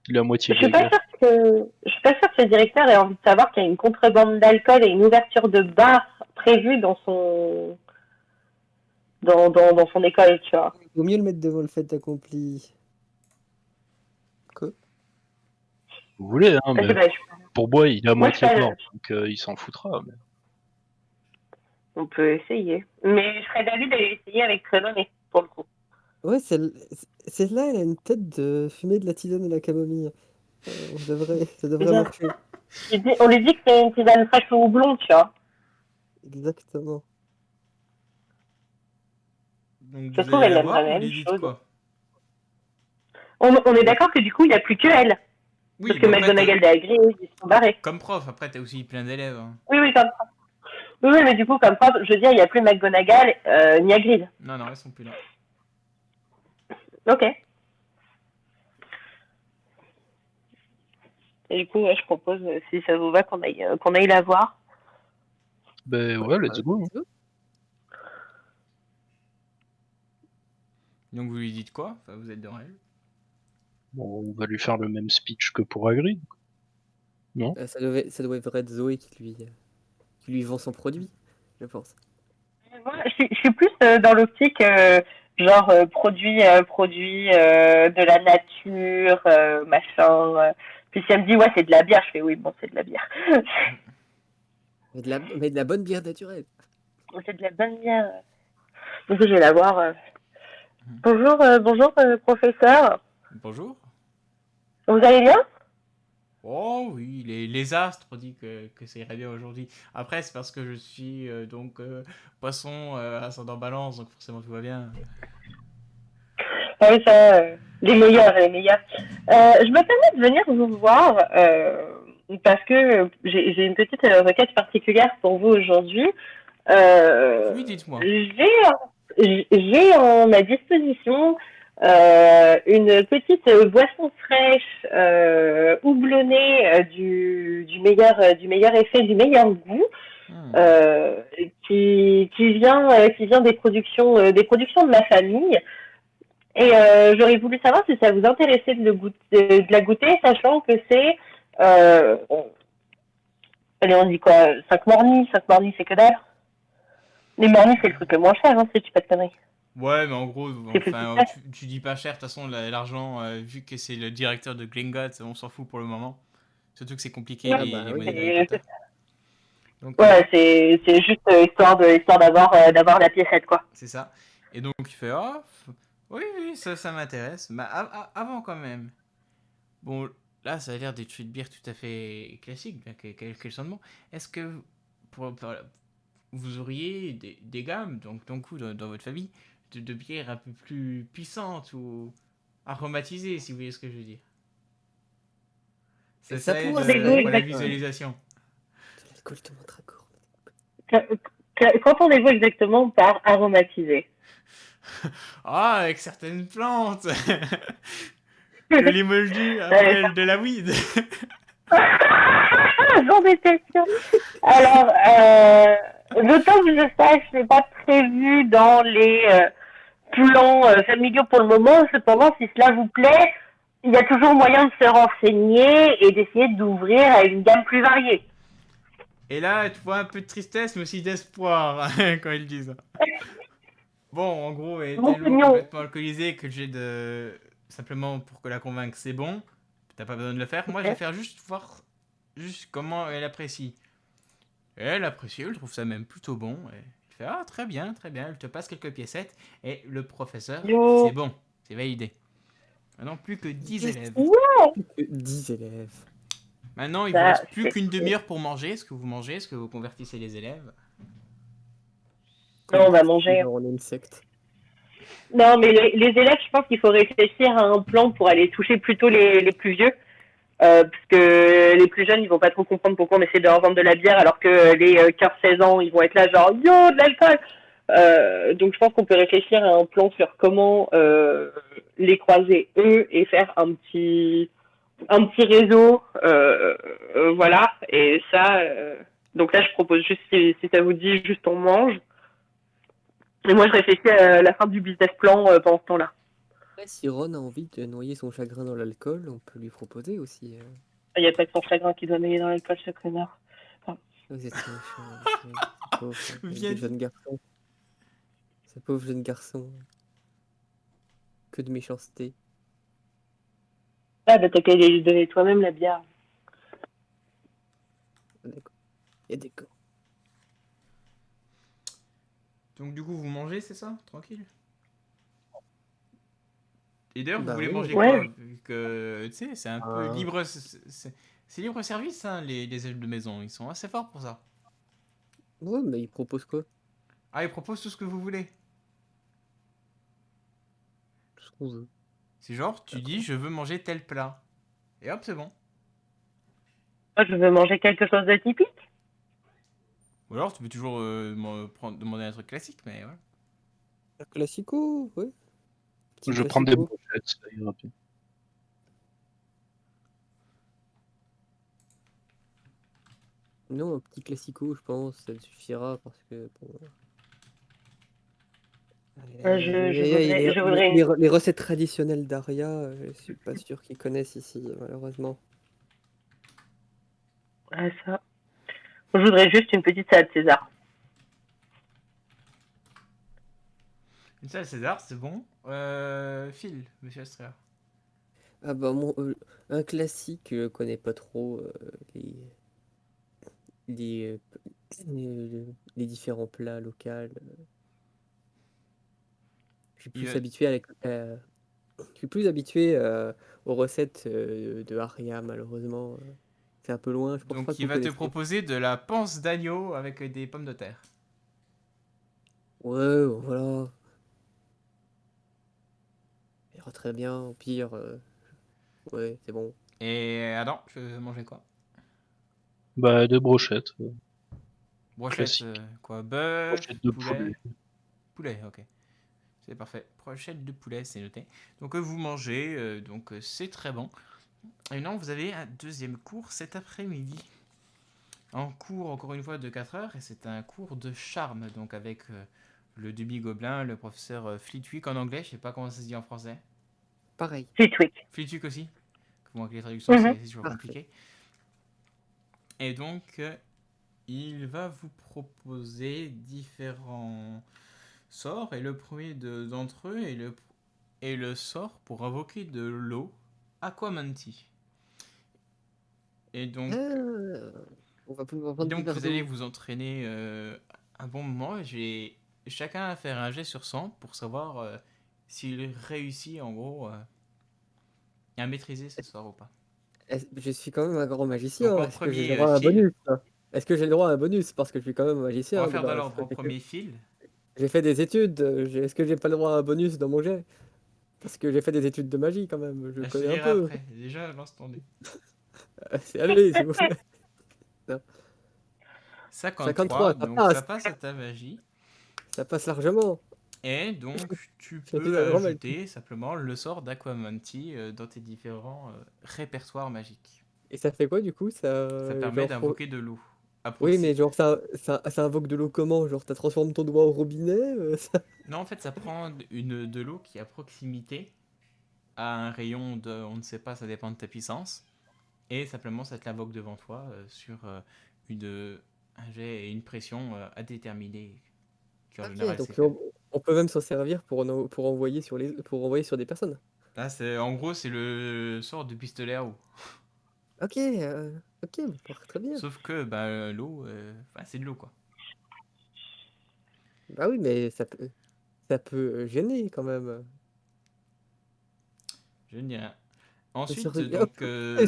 Il est à moitié Je suis pas gaga. sûre que le directeur ait envie de savoir qu'il y a une contrebande d'alcool et une ouverture de bar prévue dans son dans son école, tu vois. Il vaut mieux le mettre devant le fait accompli. Quoi? Vous voulez, hein, Parce mais que, bah, pour moi, il est à Moi, moitié je- mort, donc il s'en foutra. Mais... on peut essayer. Mais je serais d'avis d'aller essayer avec Prénommé, pour le coup. Ouais, celle-là, elle a une tête de fumer de la tisane et de la camomille. Ça devrait Bien. marcher. On lui dit que c'est une tisane fraîche au houblon, tu vois. Exactement. Donc Je vous trouve allez elle la aime voir la ou même lui dites chose. quoi? On est d'accord que du coup, il n'y a plus que elle. Oui, Parce que mais après, McGonagall et Hagrid, ils sont barrés. comme prof, après t'as aussi plein d'élèves. Hein. Oui, comme prof. Oui, mais du coup, comme prof, je veux dire, il n'y a plus McGonagall ni Hagrid. Non, ils sont plus là. Ok. Et du coup, ouais, je propose, si ça vous va, qu'on aille la voir. Ben ouais, let's go. Hein. Donc vous lui dites quoi? Enfin, vous êtes dans elle. Bon, on va lui faire le même speech que pour Hagrid. Ça devrait être Zoé qui lui vend son produit, je pense. Moi, je suis plus dans l'optique, genre, produit de la nature, machin. Puis si elle me dit, ouais, c'est de la bière, je fais, oui, bon, c'est de la bière. Mais de la bonne bière naturelle. C'est de la bonne bière. Donc, je vais la voir. Bonjour, professeur. Bonjour. Vous allez bien? Oh oui, les astres disent que ça irait bien aujourd'hui. Après, c'est parce que je suis poisson ascendant balance, donc forcément tout va bien. Ah oui, ça, les meilleurs. Je me permets de venir vous voir parce que j'ai une petite requête particulière pour vous aujourd'hui. Oui, dites-moi. J'ai en ma disposition une petite boisson fraîche houblonnée du meilleur effet, du meilleur goût. Qui vient des productions de ma famille. Et j'aurais voulu savoir si ça vous intéressait de la goûter, sachant que c'est, euh, allez, on dit quoi, 5 mornies, 5 mornies, c'est que dalle. Les mornies, c'est le truc le moins cher, hein, si tu dis pas de conneries. Ouais, mais en gros, C'est plus enfin, cher. tu dis pas cher, de toute façon, l'argent, vu que c'est le directeur de Gringotts, on s'en fout pour le moment. Surtout que c'est compliqué, Ouais, Ah bah les oui. monnaies d'Harry Potter. Donc, Ouais, c'est juste histoire d'avoir la piécette, quoi. c'est ça. Et donc, il fait, ah, oui, oui, ça m'intéresse. Mais avant, quand même. Bon, là, ça a l'air d'être une bière tout à fait classique, bien qu'elle soit de bon. Est-ce que vous auriez des gammes, donc vous, dans votre famille, de bières un peu plus puissantes ou aromatisées, si vous voyez ce que je veux dire? Ça Ça aide pourrait Des se goûts pour la faire. visualisation. De l'alcool de mandragore. Qu'entendez-vous exactement par aromatiser? Ah, avec certaines plantes que les moldus Euh, appellent de la weed. J'en étais sûre. Alors, d'autant que je sache, ce n'est pas prévu dans les plans familiaux pour le moment. Cependant, si cela vous plaît, il y a toujours moyen de se renseigner et d'essayer d'ouvrir à une gamme plus variée. Et là, tu vois un peu de tristesse, mais aussi d'espoir quand ils disent ça. Bon, en gros, elle est Mon tellement pignon, complètement alcoolisée que j'ai de... Simplement pour que la convaincre, c'est bon. T'as pas besoin de le faire. Moi, je vais ok. faire juste voir juste comment elle apprécie. Et elle apprécie, elle trouve ça même plutôt bon. Et elle fait, ah, très bien, très bien. Elle te passe quelques piécettes. Et le professeur, Yo. c'est bon, c'est validé. Maintenant, plus que 10 Yes. élèves. Ouais, 10 élèves. Maintenant, il vous ça, reste plus c'est qu'une demi-heure pour manger. Est-ce que vous mangez? Est-ce que vous convertissez les élèves? Non, on va Converti, manger. genre on est une secte. Non, mais les élèves, je pense qu'il faut réfléchir à un plan pour aller toucher plutôt les plus vieux. Parce que les plus jeunes, ils vont pas trop comprendre pourquoi on essaie de leur vendre de la bière, alors que les 15-16 ans, ils vont être là genre yo, de l'alcool. Donc je pense qu'on peut réfléchir à un plan sur comment les croiser eux et faire un petit réseau, voilà. Et ça, donc là, je propose juste si ça vous dit, juste on mange. Et moi, je réfléchis à la fin du business plan pendant ce temps-là. Après, si Ron a envie de noyer son chagrin dans l'alcool, on peut lui proposer aussi. Il n'y a pas que son chagrin qui doit naître dans l'alcool, ce connard. Enfin, Vous êtes méchant avec ce pauvre Viens, jeune garçon. Ce pauvre jeune garçon. Que de méchanceté. ah, bah, t'as qu'à lui donner toi-même la bière. Ah, d'accord. Et d'accord. Donc du coup, vous mangez, c'est ça? Tranquille. Et d'ailleurs, vous Bah voulez oui, manger Ouais, quoi? Vu que, tu sais, c'est un peu Ah. libre... C'est libre service, hein, les ailes de maison. Ils sont assez forts pour ça. Ouais, mais il propose quoi? Ah, ils proposent tout ce que vous voulez. Tout ce qu'on veut. C'est genre, tu dis, D'accord. je veux manger tel plat. Et hop, c'est bon. moi, je veux manger quelque chose de typique. Ou alors, tu peux toujours demander un truc classique, mais voilà. Un classico, ouais. Petit Je vais prendre des classico. brochettes, ça ira bien. Non, un petit classico, je pense, ça suffira parce que bon. Je voudrais, je voudrais. Les recettes traditionnelles d'Aria, je suis pas sûr qu'ils connaissent ici, malheureusement. Ah, ça. Je voudrais juste une petite salade César. Une salade César, c'est bon. Phil, monsieur Astrea. Ah bah un classique, je connais pas trop les, les, les différents plats locaux. Je suis plus Il- habitué je suis plus habitué aux recettes de Aria, malheureusement. C'est un peu loin, je pense pas Donc, que il vous va te connaissiez. proposer de la panse d'agneau avec des pommes de terre. Ouais, voilà. Ça ira très bien, au pire. Ouais, c'est bon. Et Adam, tu veux manger quoi? Bah, deux brochettes, Brochette, classique. quoi? Bœuf, Brochettes de poulet? poulet. Poulet, ok. C'est parfait. Brochette de poulet, c'est noté. Donc, vous mangez, donc c'est très bon. Et maintenant, vous avez un deuxième cours cet après-midi. Un cours, encore une fois, de 4 heures, et c'est un cours de charme, donc avec le demi-gobelin, le professeur Flitwick en anglais, je sais pas comment ça se dit en français. Pareil. Flitwick. Flitwick aussi. Bon, avec les traductions, Mhm. c'est toujours Parfait. compliqué. Et donc, il va vous proposer différents sorts, et le premier d'entre eux est le sort pour invoquer de l'eau, Aquamanti. Et donc, On va pouvoir prendre des donc verres vous allez d'eau. vous entraîner un bon moment. Et j'ai chacun à faire un jet sur 100 pour savoir s'il réussit en gros à maîtriser ce sort ou pas. Je suis quand même un grand magicien. Donc en Est-ce que j'ai le premier, droit à un Phil. bonus là? Est-ce que j'ai le droit à un bonus? Parce que je suis quand même un On magicien va de faire dans base. l'ordre. En premier, Phil. J'ai fait des études. Est-ce que j'ai pas le droit à un bonus dans mon jet? Parce que j'ai fait des études de magie quand même. Je Je te connais un dirai peu. après. Déjà, l'instant D. Allez, s'il vous plaît. 53, 53, ça donc ça passe. passe à ta magie. Ça passe largement. Et donc, tu Je suis peux un grand magicien. ajouter simplement le sort d'Aquamanti dans tes différents répertoires magiques. Et ça fait quoi du coup? Ça permet Genre, d'invoquer de l'eau. oui, mais genre ça invoque de l'eau comment? Genre t'as transformé ton doigt au robinet? Non, en fait, ça prend de l'eau qui est à proximité, à un rayon de, on ne sait pas, ça dépend de ta puissance. Et simplement, ça te l'invoque devant toi sur un jet et une pression à déterminer, qui en Ok, général donc c'est faible. on peut même s'en servir pour envoyer pour envoyer sur des personnes. Là, en gros, c'est le sort de pistolet à eau. Ok, ok, très bien. Sauf que bah, l'eau, c'est de l'eau quoi. Bah oui, mais ça peut gêner quand même. Je ne dis rien. Et Ensuite, hop, donc,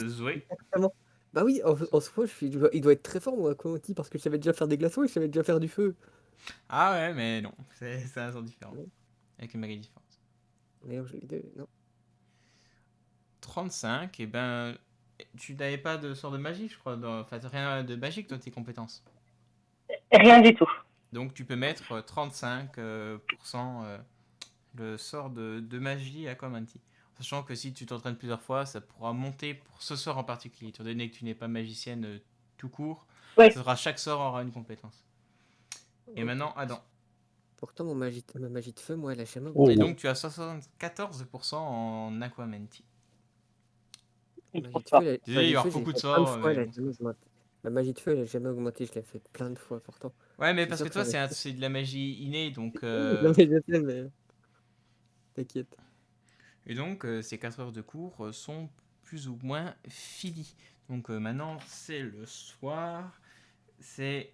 Zoé. exactement. Bah oui, en soi, il doit être très fort, moi, Conti, parce que je savais déjà faire des glaçons et je savais déjà faire du feu. Ah ouais, mais non, c'est un sort différent. Non. Avec une magie différente. D'ailleurs, j'ai l'idée, non. 35, et ben, tu n'avais pas de sort de magie, je crois. Enfin, t'as rien de magique dans tes compétences. Rien du tout. Donc, tu peux mettre 35% le sort de magie à Comanti. Sachant que si tu t'entraînes plusieurs fois, ça pourra monter pour ce sort en particulier. Étant donné que tu n'es pas magicienne tout court, Oui. chaque sort aura une compétence. Et Ok. maintenant, Adam. Pourtant, ma magie de feu, moi, elle a jamais Et augmenté. donc, tu as 74% en Aquamenti. Il Ma est magie de trop feu, fort. ma Désolé, il y magie de aura feu, je l'ai beaucoup de fait plein de sorts. fois, elle a Bon. jamais augmenté. Ma magie de feu, elle a jamais augmenté, je l'ai fait plein de fois pourtant. Ouais, mais Je suis parce sûr que que toi, ça va. c'est de la magie innée, donc... Non, mais je sais, mais t'inquiète. Et donc, ces 4 heures de cours sont plus ou moins finies. Donc maintenant, c'est le soir. C'est...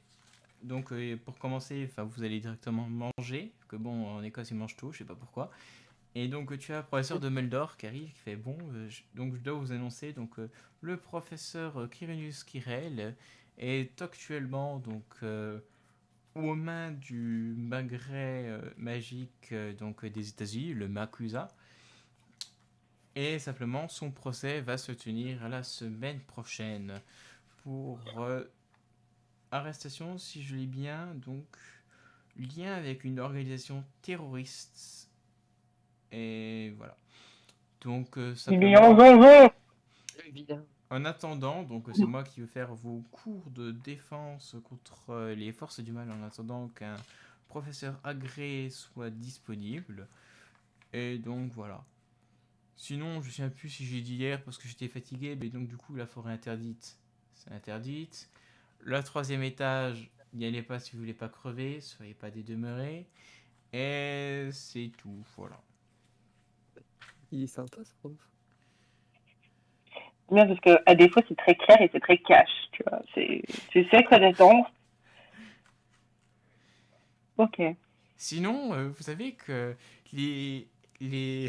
Donc, pour commencer, vous allez directement manger. Que bon, en Écosse, ils mangent tout, je sais pas pourquoi. Et donc, tu as le professeur Dumbledore qui arrive, qui fait bon. Donc, je dois vous annoncer. Donc, le professeur Quirinius Quirrell est actuellement donc aux mains du magret magique donc des États-Unis, le Makusa. Et simplement, son procès va se tenir la semaine prochaine pour arrestation, si je lis bien, donc lien avec une organisation terroriste. Et voilà. Donc Il est en simplement, zonzon. Évidemment. en attendant, donc c'est moi qui vais faire vos cours de défense contre les forces du mal en attendant qu'un professeur agréé soit disponible. Et donc voilà. Sinon, je ne sais plus si j'ai dit hier parce que j'étais fatigué, mais donc du coup, la forêt interdite, c'est interdite. Le 3e étage, n'y allez pas si vous voulez pas crever, soyez pas des demeurés. Et c'est tout, voilà. Il est sympa, ce prof. Bien, parce que à des fois, c'est très clair et c'est très cash, tu vois. Tu sais quoi d'attendre. Ok. Sinon, vous savez que les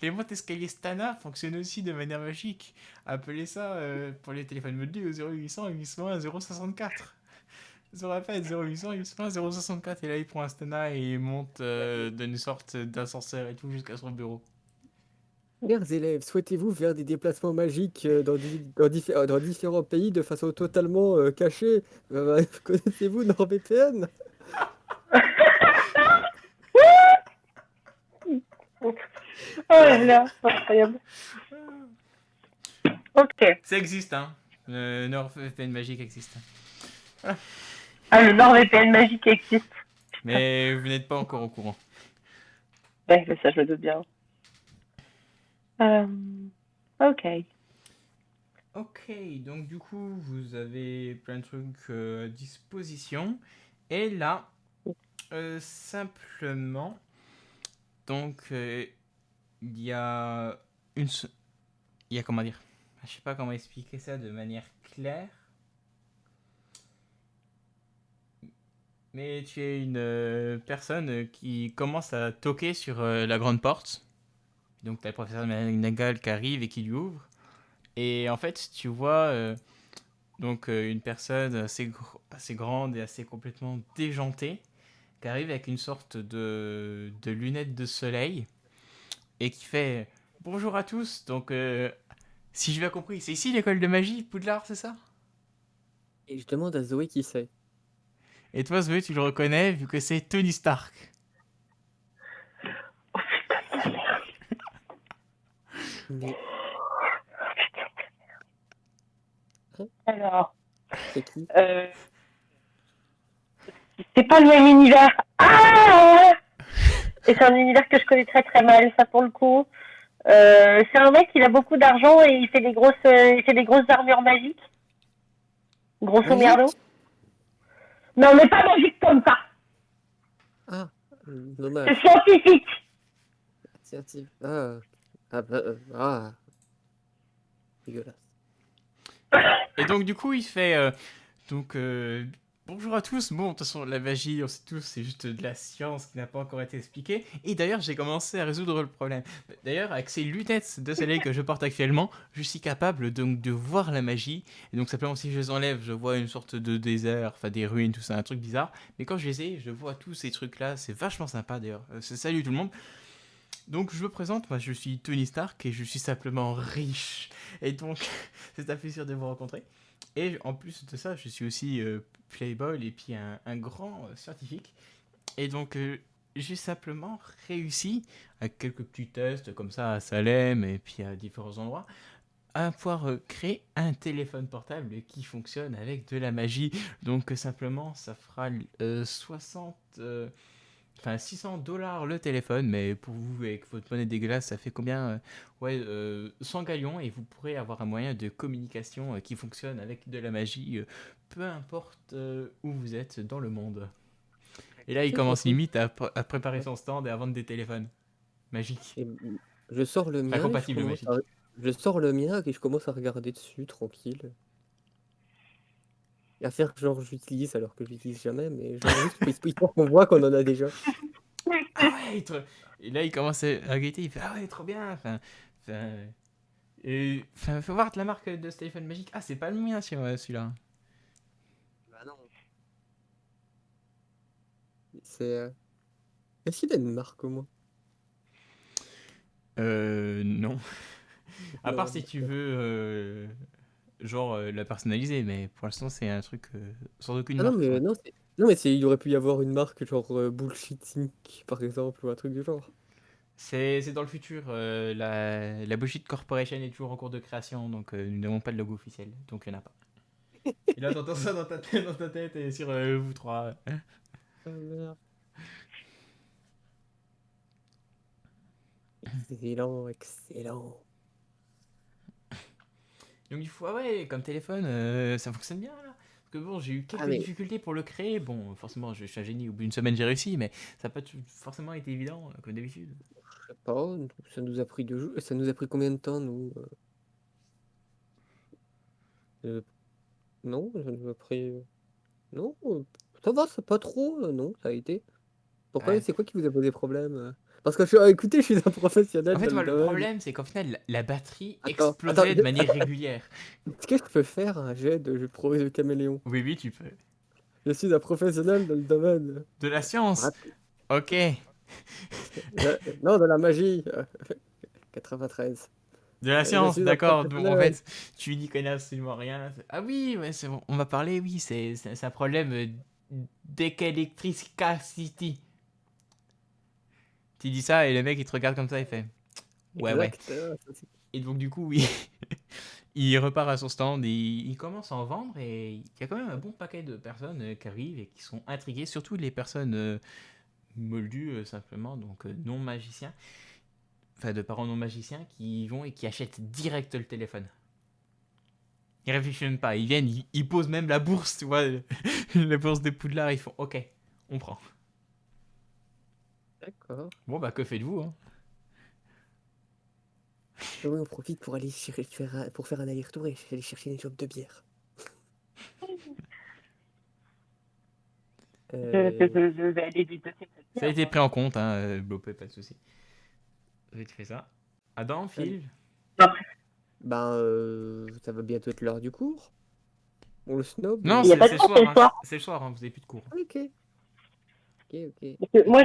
montes-escaliers Stana fonctionnent aussi de manière magique. Appelez ça pour les téléphones mobiles au 0800 801 064. Ça aurait pas être 0800 801 064 et là il prend un Stana et il monte d'une sorte d'ascenseur et tout jusqu'à son bureau. Chers élèves, souhaitez-vous faire des déplacements magiques dans différents pays de façon totalement cachée? Connaissez-vous NordVPN? Oh là là, incroyable. Ok. Ça existe, hein. NordVPN magique existe. Ah, le NordVPN magique existe. Mais vous n'êtes pas encore au courant. Ouais, mais ça, je le doute bien. Ok. Ok, donc du coup, vous avez plein de trucs à disposition. Et là, simplement, donc, il y a une... Il y a comment dire? Je sais pas comment expliquer ça de manière claire. Mais tu es une personne qui commence à toquer sur la grande porte. Donc tu as le professeur McGonagall qui arrive et qui lui ouvre. Et en fait, tu vois une personne assez grande et assez complètement déjantée qui arrive avec une sorte de lunettes de soleil et qui fait bonjour à tous. Donc, si j'ai bien compris, c'est ici l'école de magie, Poudlard, c'est ça? Et je demande à Zoé qui c'est. Et toi, Zoé, tu le reconnais vu que c'est Tony Stark. Mais Alors, c'est qui? c'est pas le même univers. Ah! Et c'est un univers que je connais très très mal, ça pour le coup. C'est un mec, il a beaucoup d'argent et il fait des grosses armures magiques. Grosso merdo. Magique? Non, mais pas magique comme ça. Ah, C'est dommage. scientifique. Scientifique. Ah, dégueulasse. Et donc, du coup, il fait bonjour à tous. Bon, de toute façon, la magie, on sait tous, c'est juste de la science qui n'a pas encore été expliquée. Et d'ailleurs, j'ai commencé à résoudre le problème. D'ailleurs, avec ces lunettes de soleil que je porte actuellement, je suis capable donc de voir la magie. Et donc, simplement, si je les enlève, je vois une sorte de désert, enfin des ruines, tout ça, un truc bizarre. Mais quand je les ai, je vois tous ces trucs-là. C'est vachement sympa d'ailleurs. Salut tout le monde. Donc je me présente, moi je suis Tony Stark et je suis simplement riche. Et donc c'est un plaisir de vous rencontrer. Et en plus de ça, je suis aussi playboy et puis un grand scientifique. Et donc j'ai simplement réussi, avec quelques petits tests comme ça à Salem et puis à différents endroits, à pouvoir créer un téléphone portable qui fonctionne avec de la magie. Donc simplement ça fera 60... Enfin, $600 le téléphone, mais pour vous, avec votre monnaie dégueulasse, ça fait combien? Ouais, 100 galions, et vous pourrez avoir un moyen de communication qui fonctionne avec de la magie, peu importe où vous êtes dans le monde. Et là, il Tu sais, commence franchement, limite à préparer ouais. son stand et à vendre des téléphones magiques. Et je sors le Enfin, mien et compatibles magiques. je sors le mien et je commence à regarder dessus, tranquille. Et à faire genre j'utilise alors que j'utilise jamais, mais genre juste pour qu'on voit qu'on en a déjà. Ah ouais, et là, il commence à guetter, il fait ah ouais, trop bien. Enfin, faut voir la marque de ce téléphone magique. Ah, c'est pas le mien, celui-là. Bah non. C'est. Est-ce qu'il a une marque au moins? Non. À part Non, si tu d'accord. veux, la personnaliser, mais pour l'instant, c'est un truc sans aucune Ah non, marque, mais quoi. non, non, mais il aurait pu y avoir une marque genre Bullshit Inc. par exemple, ou un truc du genre. C'est dans le futur. La Bullshit Corporation est toujours en cours de création, donc nous n'avons pas de logo officiel, donc il n'y en a pas. Et là, t'entends ça dans ta tête et sur vous trois. Ah, merde. Excellent, excellent. Donc il faut, ah ouais, comme téléphone, ça fonctionne bien là. Parce que bon, j'ai eu Ah quelques mais difficultés pour le créer. Bon, forcément, je suis un génie. Au bout d'une semaine, j'ai réussi, mais ça n'a pas forcément été évident, comme d'habitude. je sais pas, ça nous a pris 2 jours. Ça nous a pris combien de temps nous? Euh, non, ça nous a pris. Non, ça va, c'est pas trop, non, ça a été. Pourquoi, Ouais. c'est quoi qui vous a posé problème? Parce que écoutez, je suis un En professionnel fait, dans le moi, le domaine. problème, c'est qu'en final, la batterie Attends, explosait de manière régulière. est-ce que je peux faire un jet de prouver de caméléon? Oui, oui, tu peux. Je suis un professionnel dans le domaine. De la science. Rapide. Ok. Non, de la magie. 93. De la Je science, suis un d'accord. Donc en professionnel. fait, tu n'y connais absolument rien. Ah oui, ouais, c'est bon. On m'a parlé, oui, c'est un problème d'électricité. Tu dis ça et le mec il te regarde comme ça, il fait ouais, ouais. Exact. Et donc du coup, oui. il repart à son stand, il commence à en vendre et il y a quand même un bon paquet de personnes qui arrivent et qui sont intriguées, surtout les personnes moldues simplement, donc non magiciens, enfin de parents non magiciens qui y vont et qui achètent direct le téléphone. Ils réfléchissent même pas, ils viennent, ils posent même la bourse, tu vois, la bourse de Poudlard, ils font ok, on prend. D'accord. Bon bah que faites-vous hein? Ah oui, on profite pour aller pour faire un aller-retour et aller chercher une chope de bière. Je vais aller lui donner cette Ça a bière, été moi. pris en compte, hein, Blopé, pas de soucis. J'ai fait ça. Adam, Phil? Ça va bientôt être l'heure du cours. On le snob. Non, Il n'y a c'est pas c'est de le cours, c'est soir, le hein. soir. C'est le soir, hein, vous avez plus de cours. Ok. Ok. Parce que moi,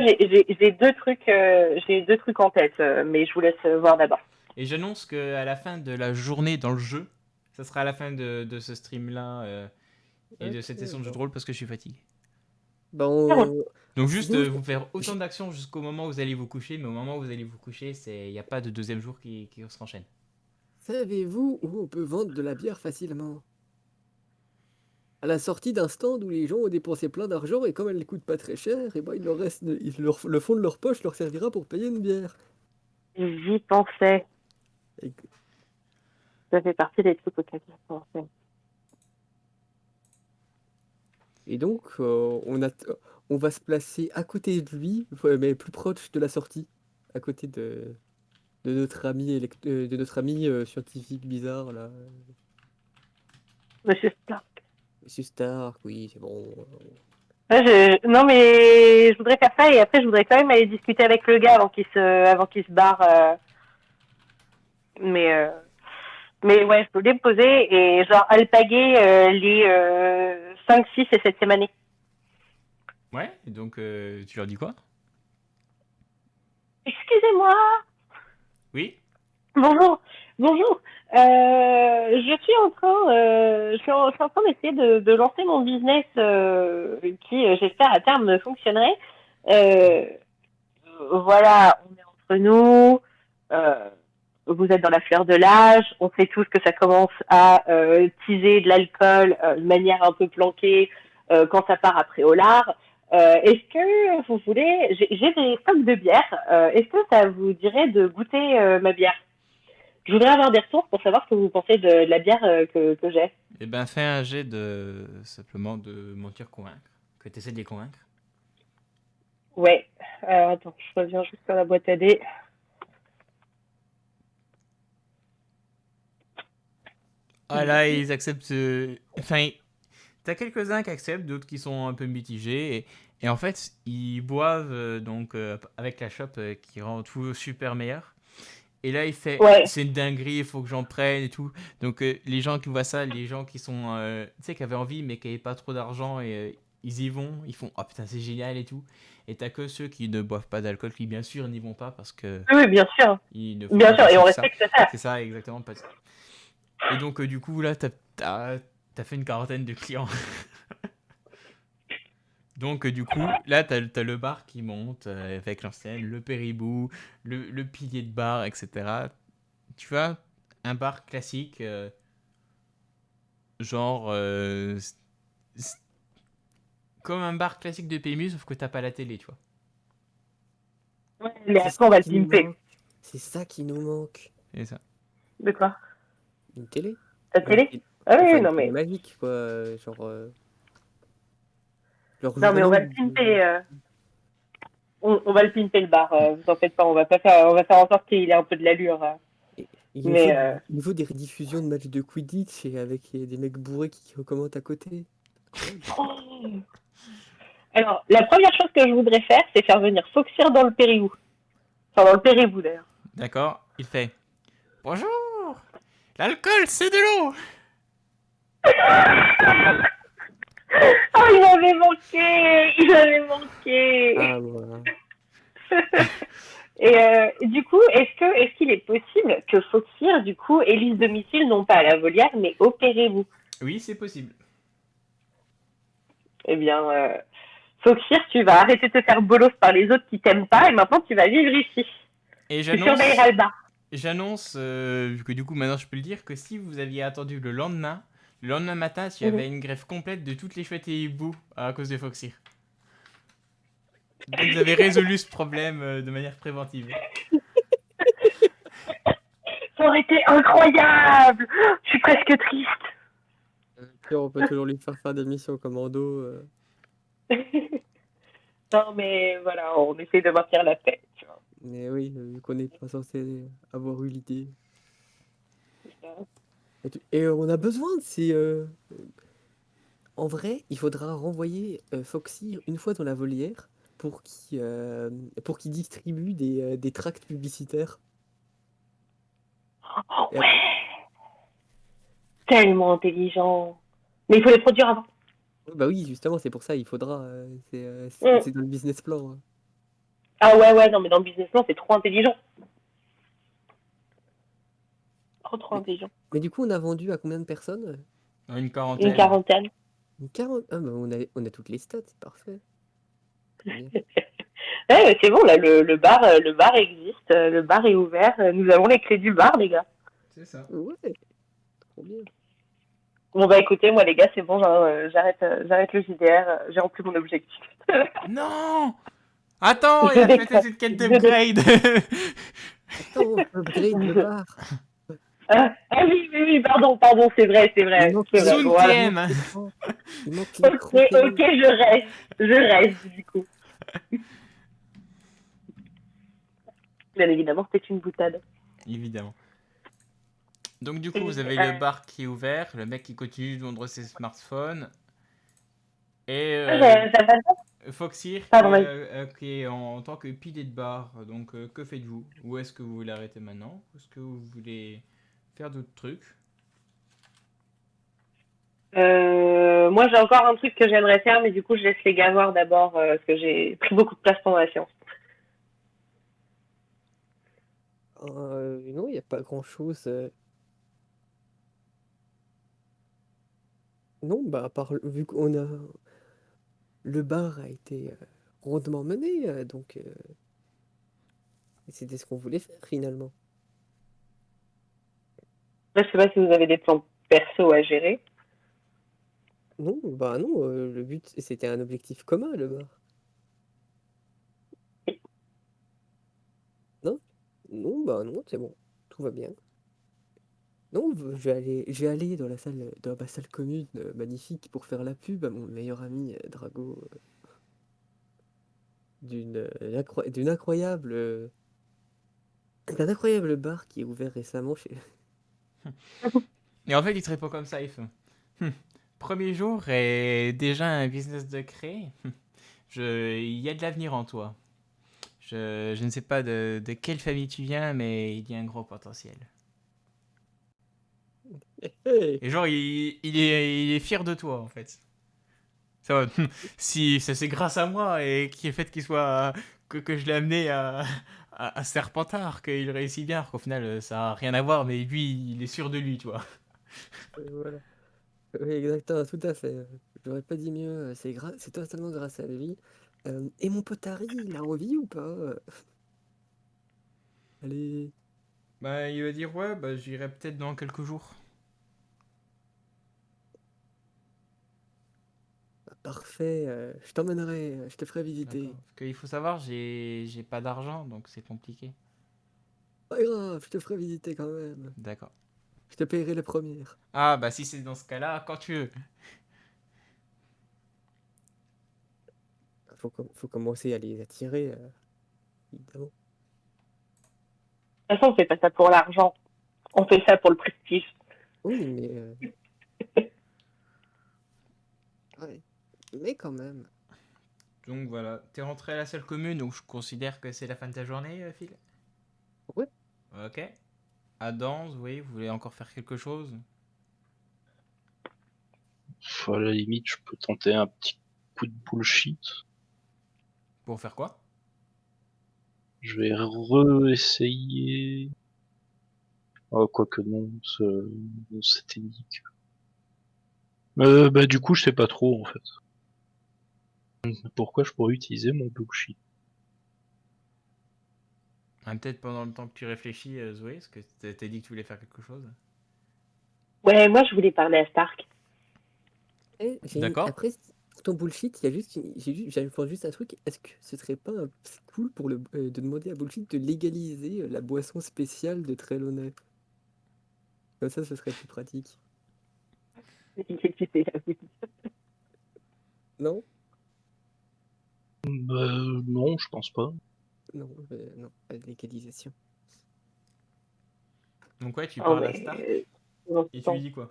j'ai deux trucs en tête, mais je vous laisse voir d'abord. Et j'annonce qu'à la fin de la journée dans le jeu, ça sera à la fin de ce stream-là et de cette session de jeu de rôle parce que je suis fatigué. Ben, Ça roule. Donc juste Sinon, vous faire autant d'actions jusqu'au moment où vous allez vous coucher, mais au moment où vous allez vous coucher, il n'y a pas de deuxième jour qui se renchaîne. savez-vous où on peut vendre de la bière facilement? À la sortie d'un stand où les gens ont dépensé plein d'argent et comme elle ne coûte pas très cher, et ben le fond de leur poche leur servira pour payer une bière. J'y pensais. Et, Ça fait partie des trucs auxquels je pensais. et donc, on va se placer à côté de lui, mais plus proche de la sortie, à côté de notre ami scientifique bizarre là, Monsieur Stark. Monsieur Stark. Oui, c'est bon. Non, mais je voudrais faire ça et après, je voudrais quand même aller discuter avec le gars avant qu'il se barre. Mais, euh, mais ouais, je voulais me poser et genre alpaguer les 5, 6 et 7e année. Ouais, et donc tu leur dis quoi? Excusez-moi. Oui? Bonjour. Bonjour. Je suis en train d'essayer de lancer mon business qui, j'espère, à terme fonctionnerait. Euh, voilà, on est entre nous. Euh, vous êtes dans la fleur de l'âge. On sait tous que ça commence à teaser de l'alcool de manière un peu planquée quand ça part après au lard. Est-ce que vous voulez... J'ai des stocks de bière. Est-ce que ça vous dirait de goûter ma bière? Je voudrais avoir des retours pour savoir ce que vous pensez de la bière que j'ai. Eh ben fais un jet simplement de mentir convaincre, que tu essaies de les convaincre. Ouais. Alors, attends, je reviens juste sur la boîte à dés. Ah là, ils acceptent. Enfin, t'as quelques-uns qui acceptent, d'autres qui sont un peu mitigés. Et en fait, ils boivent avec la chope qui rend tout super meilleur. Et là, il fait Ouais. c'est une dinguerie, il faut que j'en prenne et tout. Donc, les gens qui voient ça, les gens qui sont. Tu sais, qui avaient envie mais qui n'avaient pas trop d'argent et ils y vont, ils font oh putain, c'est génial et tout. Et t'as que ceux qui ne boivent pas d'alcool qui, bien sûr, n'y vont pas parce que. Oui, bien sûr. Ils ne font Bien pas sûr, et on partie de ça. respecte ça. C'est ça, exactement. Et donc, du coup, là, t'as fait une quarantaine de clients. Donc, du coup, là, t'as le bar qui monte avec l'ancienne, le péribou, le pilier de bar, etc. Tu vois, un bar classique, genre. Comme un bar classique de PMU, sauf que t'as pas la télé, tu vois. Ouais, mais C'est après, on va le qui nous pimper. manque. C'est ça qui nous manque. C'est ça. De quoi? Une télé. Ta télé? Une- Ah oui, Enfin, une non, télé mais. magique, quoi. Genre Non, mais on va le journée. pimper. On va le pimper le bar. Vous en faites pas. On va faire en sorte qu'il ait un peu de l'allure. Il Mais nous faut des rediffusions de matchs de Quidditch et avec des mecs bourrés qui commentent à côté. Incroyable. alors, la première chose que je voudrais faire, c'est faire venir Foxir dans le Périgou. Enfin, dans le Périgou, d'ailleurs. D'accord, il fait bonjour, l'alcool c'est de l'eau. Oh, il m'avait manqué! Il m'avait manqué! Ah, voilà. Et du coup, est-ce qu'il est possible que Foxir, du coup, élise domicile non pas à la volière, mais au Périgou? Oui, c'est possible. Eh bien, Foxir, tu vas arrêter de te faire bolos par les autres qui t'aiment pas, et maintenant tu vas vivre ici. Et Tu surveilleras le bar. J'annonce, vu que du coup maintenant je peux le dire, que si vous aviez attendu le lendemain matin, il y Mhm. avait une grève complète de toutes les chouettes et hiboux à cause de Foxy. Donc vous avez résolu ce problème de manière préventive. Ça aurait été incroyable. Je suis presque triste. Puis on peut toujours lui faire des missions commando. Non, mais voilà, on essaie de maintenir la paix. Tu vois. Mais oui, vu qu'on n'est pas censé avoir eu l'idée. Et on a besoin de ces. En vrai, il faudra renvoyer Foxy une fois dans la volière pour qu'il distribue des tracts publicitaires. Oh Et ouais, tellement intelligent. Mais il faut les produire avant. bah oui, justement, c'est pour ça, il faudra. Mm. C'est dans le business plan, hein. Ah ouais, ouais, non, mais dans le business plan, c'est trop intelligent. Trop Mais, intelligent. mais du coup, on a vendu à combien de personnes? Une Une quarantaine. quarantaine. Une 40. Ah bah on a toutes les stats, c'est parfait. Très bien. Ouais, ouais, c'est bon, là, le bar existe, le bar est ouvert, nous avons les clés du bar, les gars. C'est ça. Ouais, trop bien. Bon, bah écoutez, moi, les gars, c'est bon, j'arrête le JDR, j'ai rempli mon objectif. Non! Attends, il Je a fait décroche. cette quête d'upgrade! Attends, on peut upgrade le bar. Ah oui, oui, oui, pardon, c'est vrai, Il manque c'est les, vrai. Voilà. il Soutien! manque l'écran. Il manque Ok, l'écran télé. ok, je reste, du coup. Bien évidemment, c'était une boutade. Évidemment. Donc du coup, vous avez le bar qui est ouvert, le mec qui continue de vendre ses smartphones, et Ça va pas. Foxir Pardon, vas-y. qui est en tant que pilier de bar. Donc que faites-vous? Ou est-ce que vous voulez arrêter maintenant? Ou est-ce que vous voulez faire d'autres trucs? Moi, j'ai encore un truc que j'aimerais faire, mais du coup, je laisse les gars voir d'abord, parce que j'ai pris beaucoup de place pendant la séance. Non, il n'y a pas grand-chose. Non, bah, à part, vu qu'on a. Le bar a été rondement mené, donc c'était ce qu'on voulait faire finalement. Là, je sais pas si vous avez des plans perso à gérer. Non, bah non, le but, c'était un objectif commun, le bar. Non? Non, bah non, c'est bon, tout va bien. Non, je vais aller dans ma salle commune magnifique pour faire la pub à mon meilleur ami Drago d'une incroyable d'un incroyable bar qui est ouvert récemment chez. Et en fait, il te répond comme ça, il fait. Premier jour et déjà un business de créer. Il y a de l'avenir en toi. Je ne sais pas de quelle famille tu viens, mais il y a un gros potentiel. Hey, Et genre, il est fier de toi, en fait. Ça va, si ça c'est grâce à moi et qui est fait qu'il soit que je l'ai amené à Serpentard, qu'il réussit bien, alors qu'au final ça a rien à voir, mais lui il est sûr de lui, tu vois. voilà. Oui, exactement, tout à fait. J'aurais pas dit mieux, c'est totalement grâce à lui. Et mon pote Harry, il a envie ou pas? Allez, Bah il va dire ouais, bah j'irai peut-être dans quelques jours. bah, parfait, je t'emmènerai, je te ferai D'accord. visiter. Parce qu'il faut savoir, j'ai pas d'argent, donc c'est compliqué. Pas grave, je te ferai visiter quand même. D'accord. Je te paierai les premières. Ah bah si c'est dans ce cas-là, quand tu veux. Faut commencer à les attirer, évidemment. De toute façon, on fait pas ça pour l'argent. On fait ça pour le prestige. Oui, mais ouais. Mais quand même. Donc voilà, t'es rentré à la salle commune, donc je considère que c'est la fin de ta journée, Phil. Ouais. Ok. À Danse, oui, vous voulez encore faire quelque chose? À la limite, je peux tenter un petit coup de bullshit. Pour faire quoi? Je vais re-essayer. Oh, quoique non, c'était nique. Bah, du coup, je sais pas trop, en fait. Pourquoi je pourrais utiliser mon bullshit? Peut-être pendant le temps que tu réfléchis, Zoé, parce que t'as dit que tu voulais faire quelque chose. Ouais, moi je voulais parler à Stark. D'accord. Après, pour ton bullshit, il y a juste, j'avais juste un truc. Est-ce que ce serait pas cool de demander à Bullshit de légaliser la boisson spéciale de Trelawney? Comme ça, ce serait plus pratique. Non? Non, je pense pas. Non, non, pas de légalisation. Donc ouais, tu Oh, parles à mais... Stark non, et tu lui dis quoi?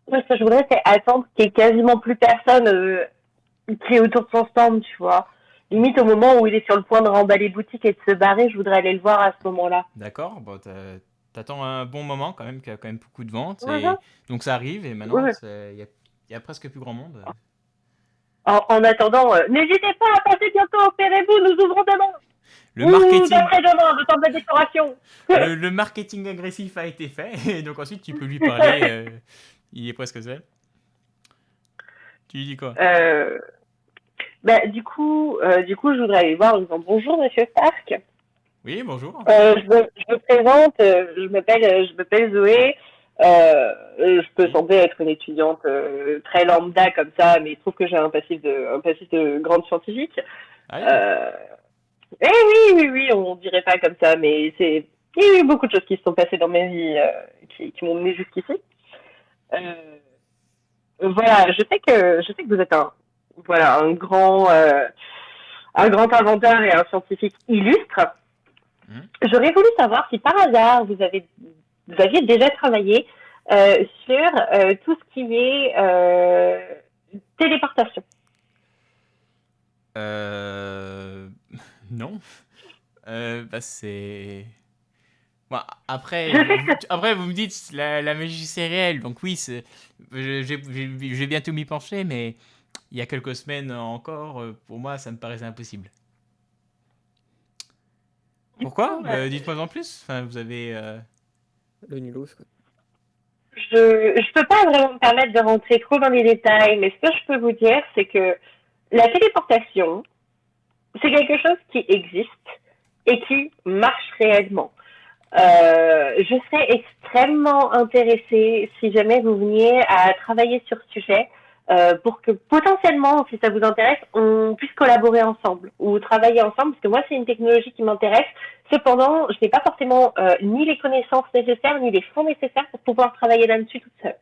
moi, ce que je voudrais, c'est attendre qu'il y ait quasiment plus personne qui est autour de son stand, tu vois. Limite, au moment où il est sur le point de remballer boutique et de se barrer, je voudrais aller le voir à ce moment-là. D'accord, bon, t'attends un bon moment quand même, qu'il y a quand même beaucoup de ventes. Mhm. Et donc ça arrive et maintenant, Ouais. il y a presque plus grand monde. En attendant, n'hésitez pas à passer bientôt au Pérez-vous, nous ouvrons demain. Le Ou marketing, d'après-demain, le temps de la décoration. le marketing agressif a été fait. Et donc ensuite, tu peux lui parler. Il est presque seul. Tu lui dis quoi? euh, du coup, je voudrais aller voir en disant bonjour, monsieur Stark. Oui, bonjour. Je me présente, je m'appelle Zoé. Je peux Oui. sembler être une étudiante très lambda comme ça, mais il se trouve que j'ai un passif de grande scientifique. Aïe. Euh, eh oui, oui, oui, on dirait pas comme ça, mais il y a eu beaucoup de choses qui se sont passées dans ma vie qui m'ont mené jusqu'ici. Euh, voilà, je sais que vous êtes un grand inventeur et un scientifique illustre. Hmm. J'aurais voulu savoir si par hasard vous aviez déjà travaillé sur tout ce qui est téléportation. Euh... Non. Bah c'est... Bon, après, Je sais que après, vous me dites la magie c'est réel, donc oui, je vais bientôt m'y pencher, mais il y a quelques semaines encore, pour moi, ça me paraissait impossible. du Pourquoi? coup, Dites-moi en plus. Enfin, vous avez. Le nulos, quoi. je peux pas vraiment me permettre de rentrer trop dans les détails, mais ce que je peux vous dire, c'est que la téléportation, c'est quelque chose qui existe et qui marche réellement. Je serais extrêmement intéressée si jamais vous veniez à travailler sur ce sujet pour que potentiellement, si ça vous intéresse, on puisse collaborer ensemble ou travailler ensemble, parce que moi, c'est une technologie qui m'intéresse. Cependant, je n'ai pas forcément ni les connaissances nécessaires, ni les fonds nécessaires pour pouvoir travailler là-dessus toute seule.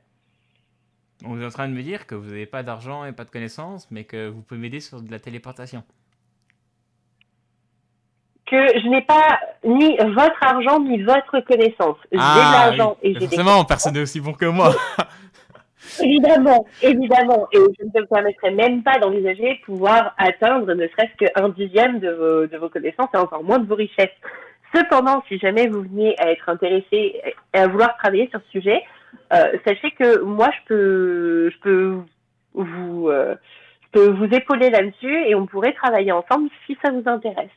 On est en train de me dire que vous n'avez pas d'argent et pas de connaissances, mais que vous pouvez m'aider sur de la téléportation. Que je n'ai pas ni votre argent, ni votre connaissance. J'ai de Ah oui, l'argent et mais j'ai des forcément, connaissances. personne n'est aussi bon que moi. Évidemment, évidemment. Et je ne me permettrai même pas d'envisager pouvoir atteindre ne serait-ce qu'un dixième de vos connaissances et encore moins de vos richesses. Cependant, si jamais vous veniez à être intéressé et à vouloir travailler sur ce sujet, sachez que moi, vous, euh, je peux vous épauler là-dessus et on pourrait travailler ensemble si ça vous intéresse.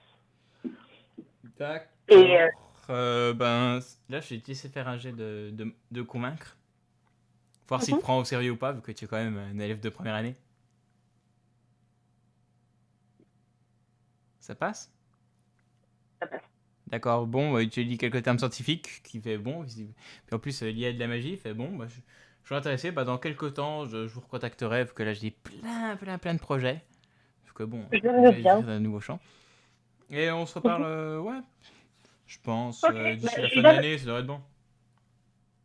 Et D'accord. Ben, là, je vais te laisser faire un jet de convaincre. Voir s'il te prend au sérieux ou pas, vu que tu es quand même un élève de première année. Ça passe? ça passe. D'accord, bon, tu lui dis quelques termes scientifiques qui fait bon. Puis en plus, lié à de la magie, il fait bon, bah, je suis intéressé. Bah, dans quelques temps, je vous recontacterai, vu que là, j'ai plein de projets. Parce que bon, Je je veux vais bien. écrire un nouveau champ. Et on se reparle, ouais, je pense, Ok, d'ici la je lui fin de donne. l'année, ça devrait être bon.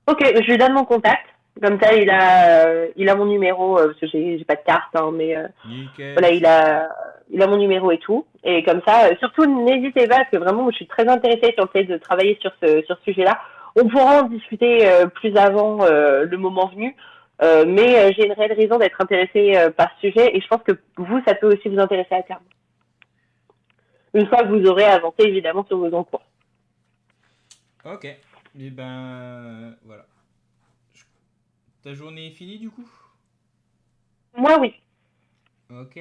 Ok, je lui donne mon contact. Comme ça, il a mon numéro, parce que j'ai pas de carte, hein, mais Nickel. voilà, il a mon numéro et tout. Et comme ça, surtout, n'hésitez pas, parce que vraiment, je suis très intéressée sur le fait de travailler sur ce sujet-là. On pourra en discuter plus avant le moment venu. Mais j'ai une réelle raison d'être intéressée par ce sujet et je pense que vous, ça peut aussi vous intéresser à terme. Une fois que vous aurez avancé évidemment sur vos encours. Ok. Et ben, voilà. Ta journée est finie, du coup? Moi, oui. Ok.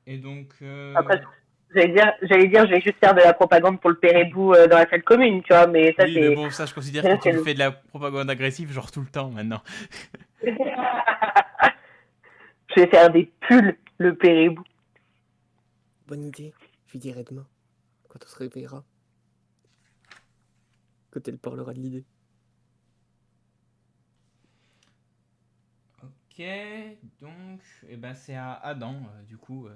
Et donc, Après, j'allais dire, je vais juste faire de la propagande pour le Pérébou dans la salle commune, tu vois, mais ça, oui, mais c'est. bon, ça, je considère que Ça, tu c'est fais de la propagande agressive, genre tout le temps, maintenant. je vais faire des pulls, le Pérébou. Bonne idée. Je lui dirai demain. quand on se réveillera. Quand elle parlera de l'idée. Ok, donc c'est à Adam, du coup.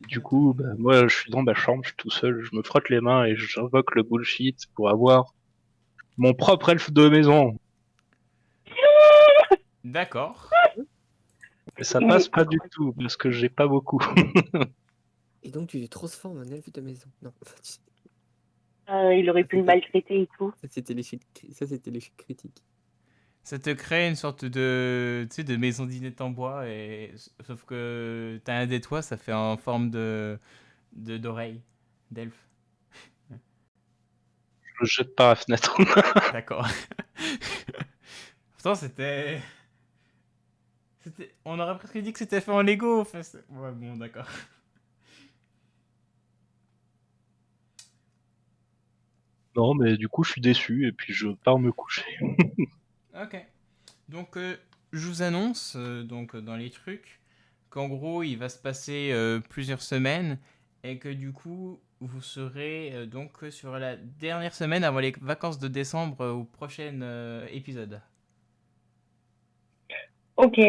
Du coup, bah, moi, je suis dans ma chambre, je suis tout seul, je me frotte les mains et j'invoque le bullshit pour avoir mon propre elfe de maison. D'accord. Et ça passe pas du tout, parce que j'ai pas beaucoup. Et donc tu transformes en elfe de maison. Non, Il aurait pu le maltraiter et tout. ça c'était l'échec critique. Ça te crée une sorte de, tu sais, de maison dinette en bois, sauf que t'as un des toits, ça fait en forme d'oreille, d'elfe. Je le jette par la fenêtre. D'accord. Pourtant, on aurait presque dit que c'était fait en Lego. Enfin, ouais, bon, d'accord. Non, mais du coup, je suis déçu et puis je pars me coucher. Ok. Donc, je vous annonce, donc, dans les trucs, qu'en gros, il va se passer plusieurs semaines et que du coup, vous serez donc sur la dernière semaine avant les vacances de décembre au prochain épisode. Ok.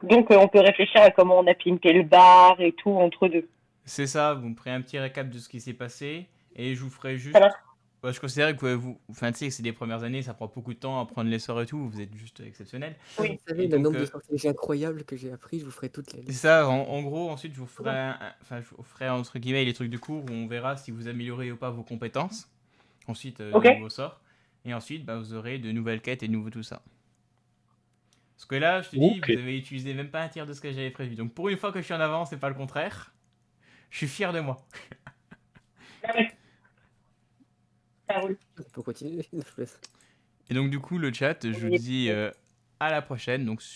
Donc, on peut réfléchir à comment on a pimpé le bar et tout entre deux. C'est ça, vous me ferez un petit récap de ce qui s'est passé et je vous ferai juste. Ça marche. Bah, je considère que enfin, tu sais, c'est les premières années, ça prend beaucoup de temps à prendre l'essor et tout, vous êtes juste exceptionnel. Oui. Vous savez, Et le donc, nombre de sortilèges incroyables que j'ai appris, je vous ferai toutes les c'est listes. ça, en gros, ensuite, je vous ferai, enfin, je vous ferai entre guillemets les trucs de cours où on verra si vous améliorez ou pas vos compétences. Ensuite, Ok. de nouveaux sorts. Et ensuite, bah, vous aurez de nouvelles quêtes et de nouveau tout ça. Parce que là, je te dis, Ok. vous avez utilisé même pas un tiers de ce que j'avais prévu. Donc, pour une fois que je suis en avance et pas le contraire, je suis fier de moi. Ça roule. On peut continuer. Je vous laisse. Et donc, du coup, le chat, je vous dis à la prochaine. Donc,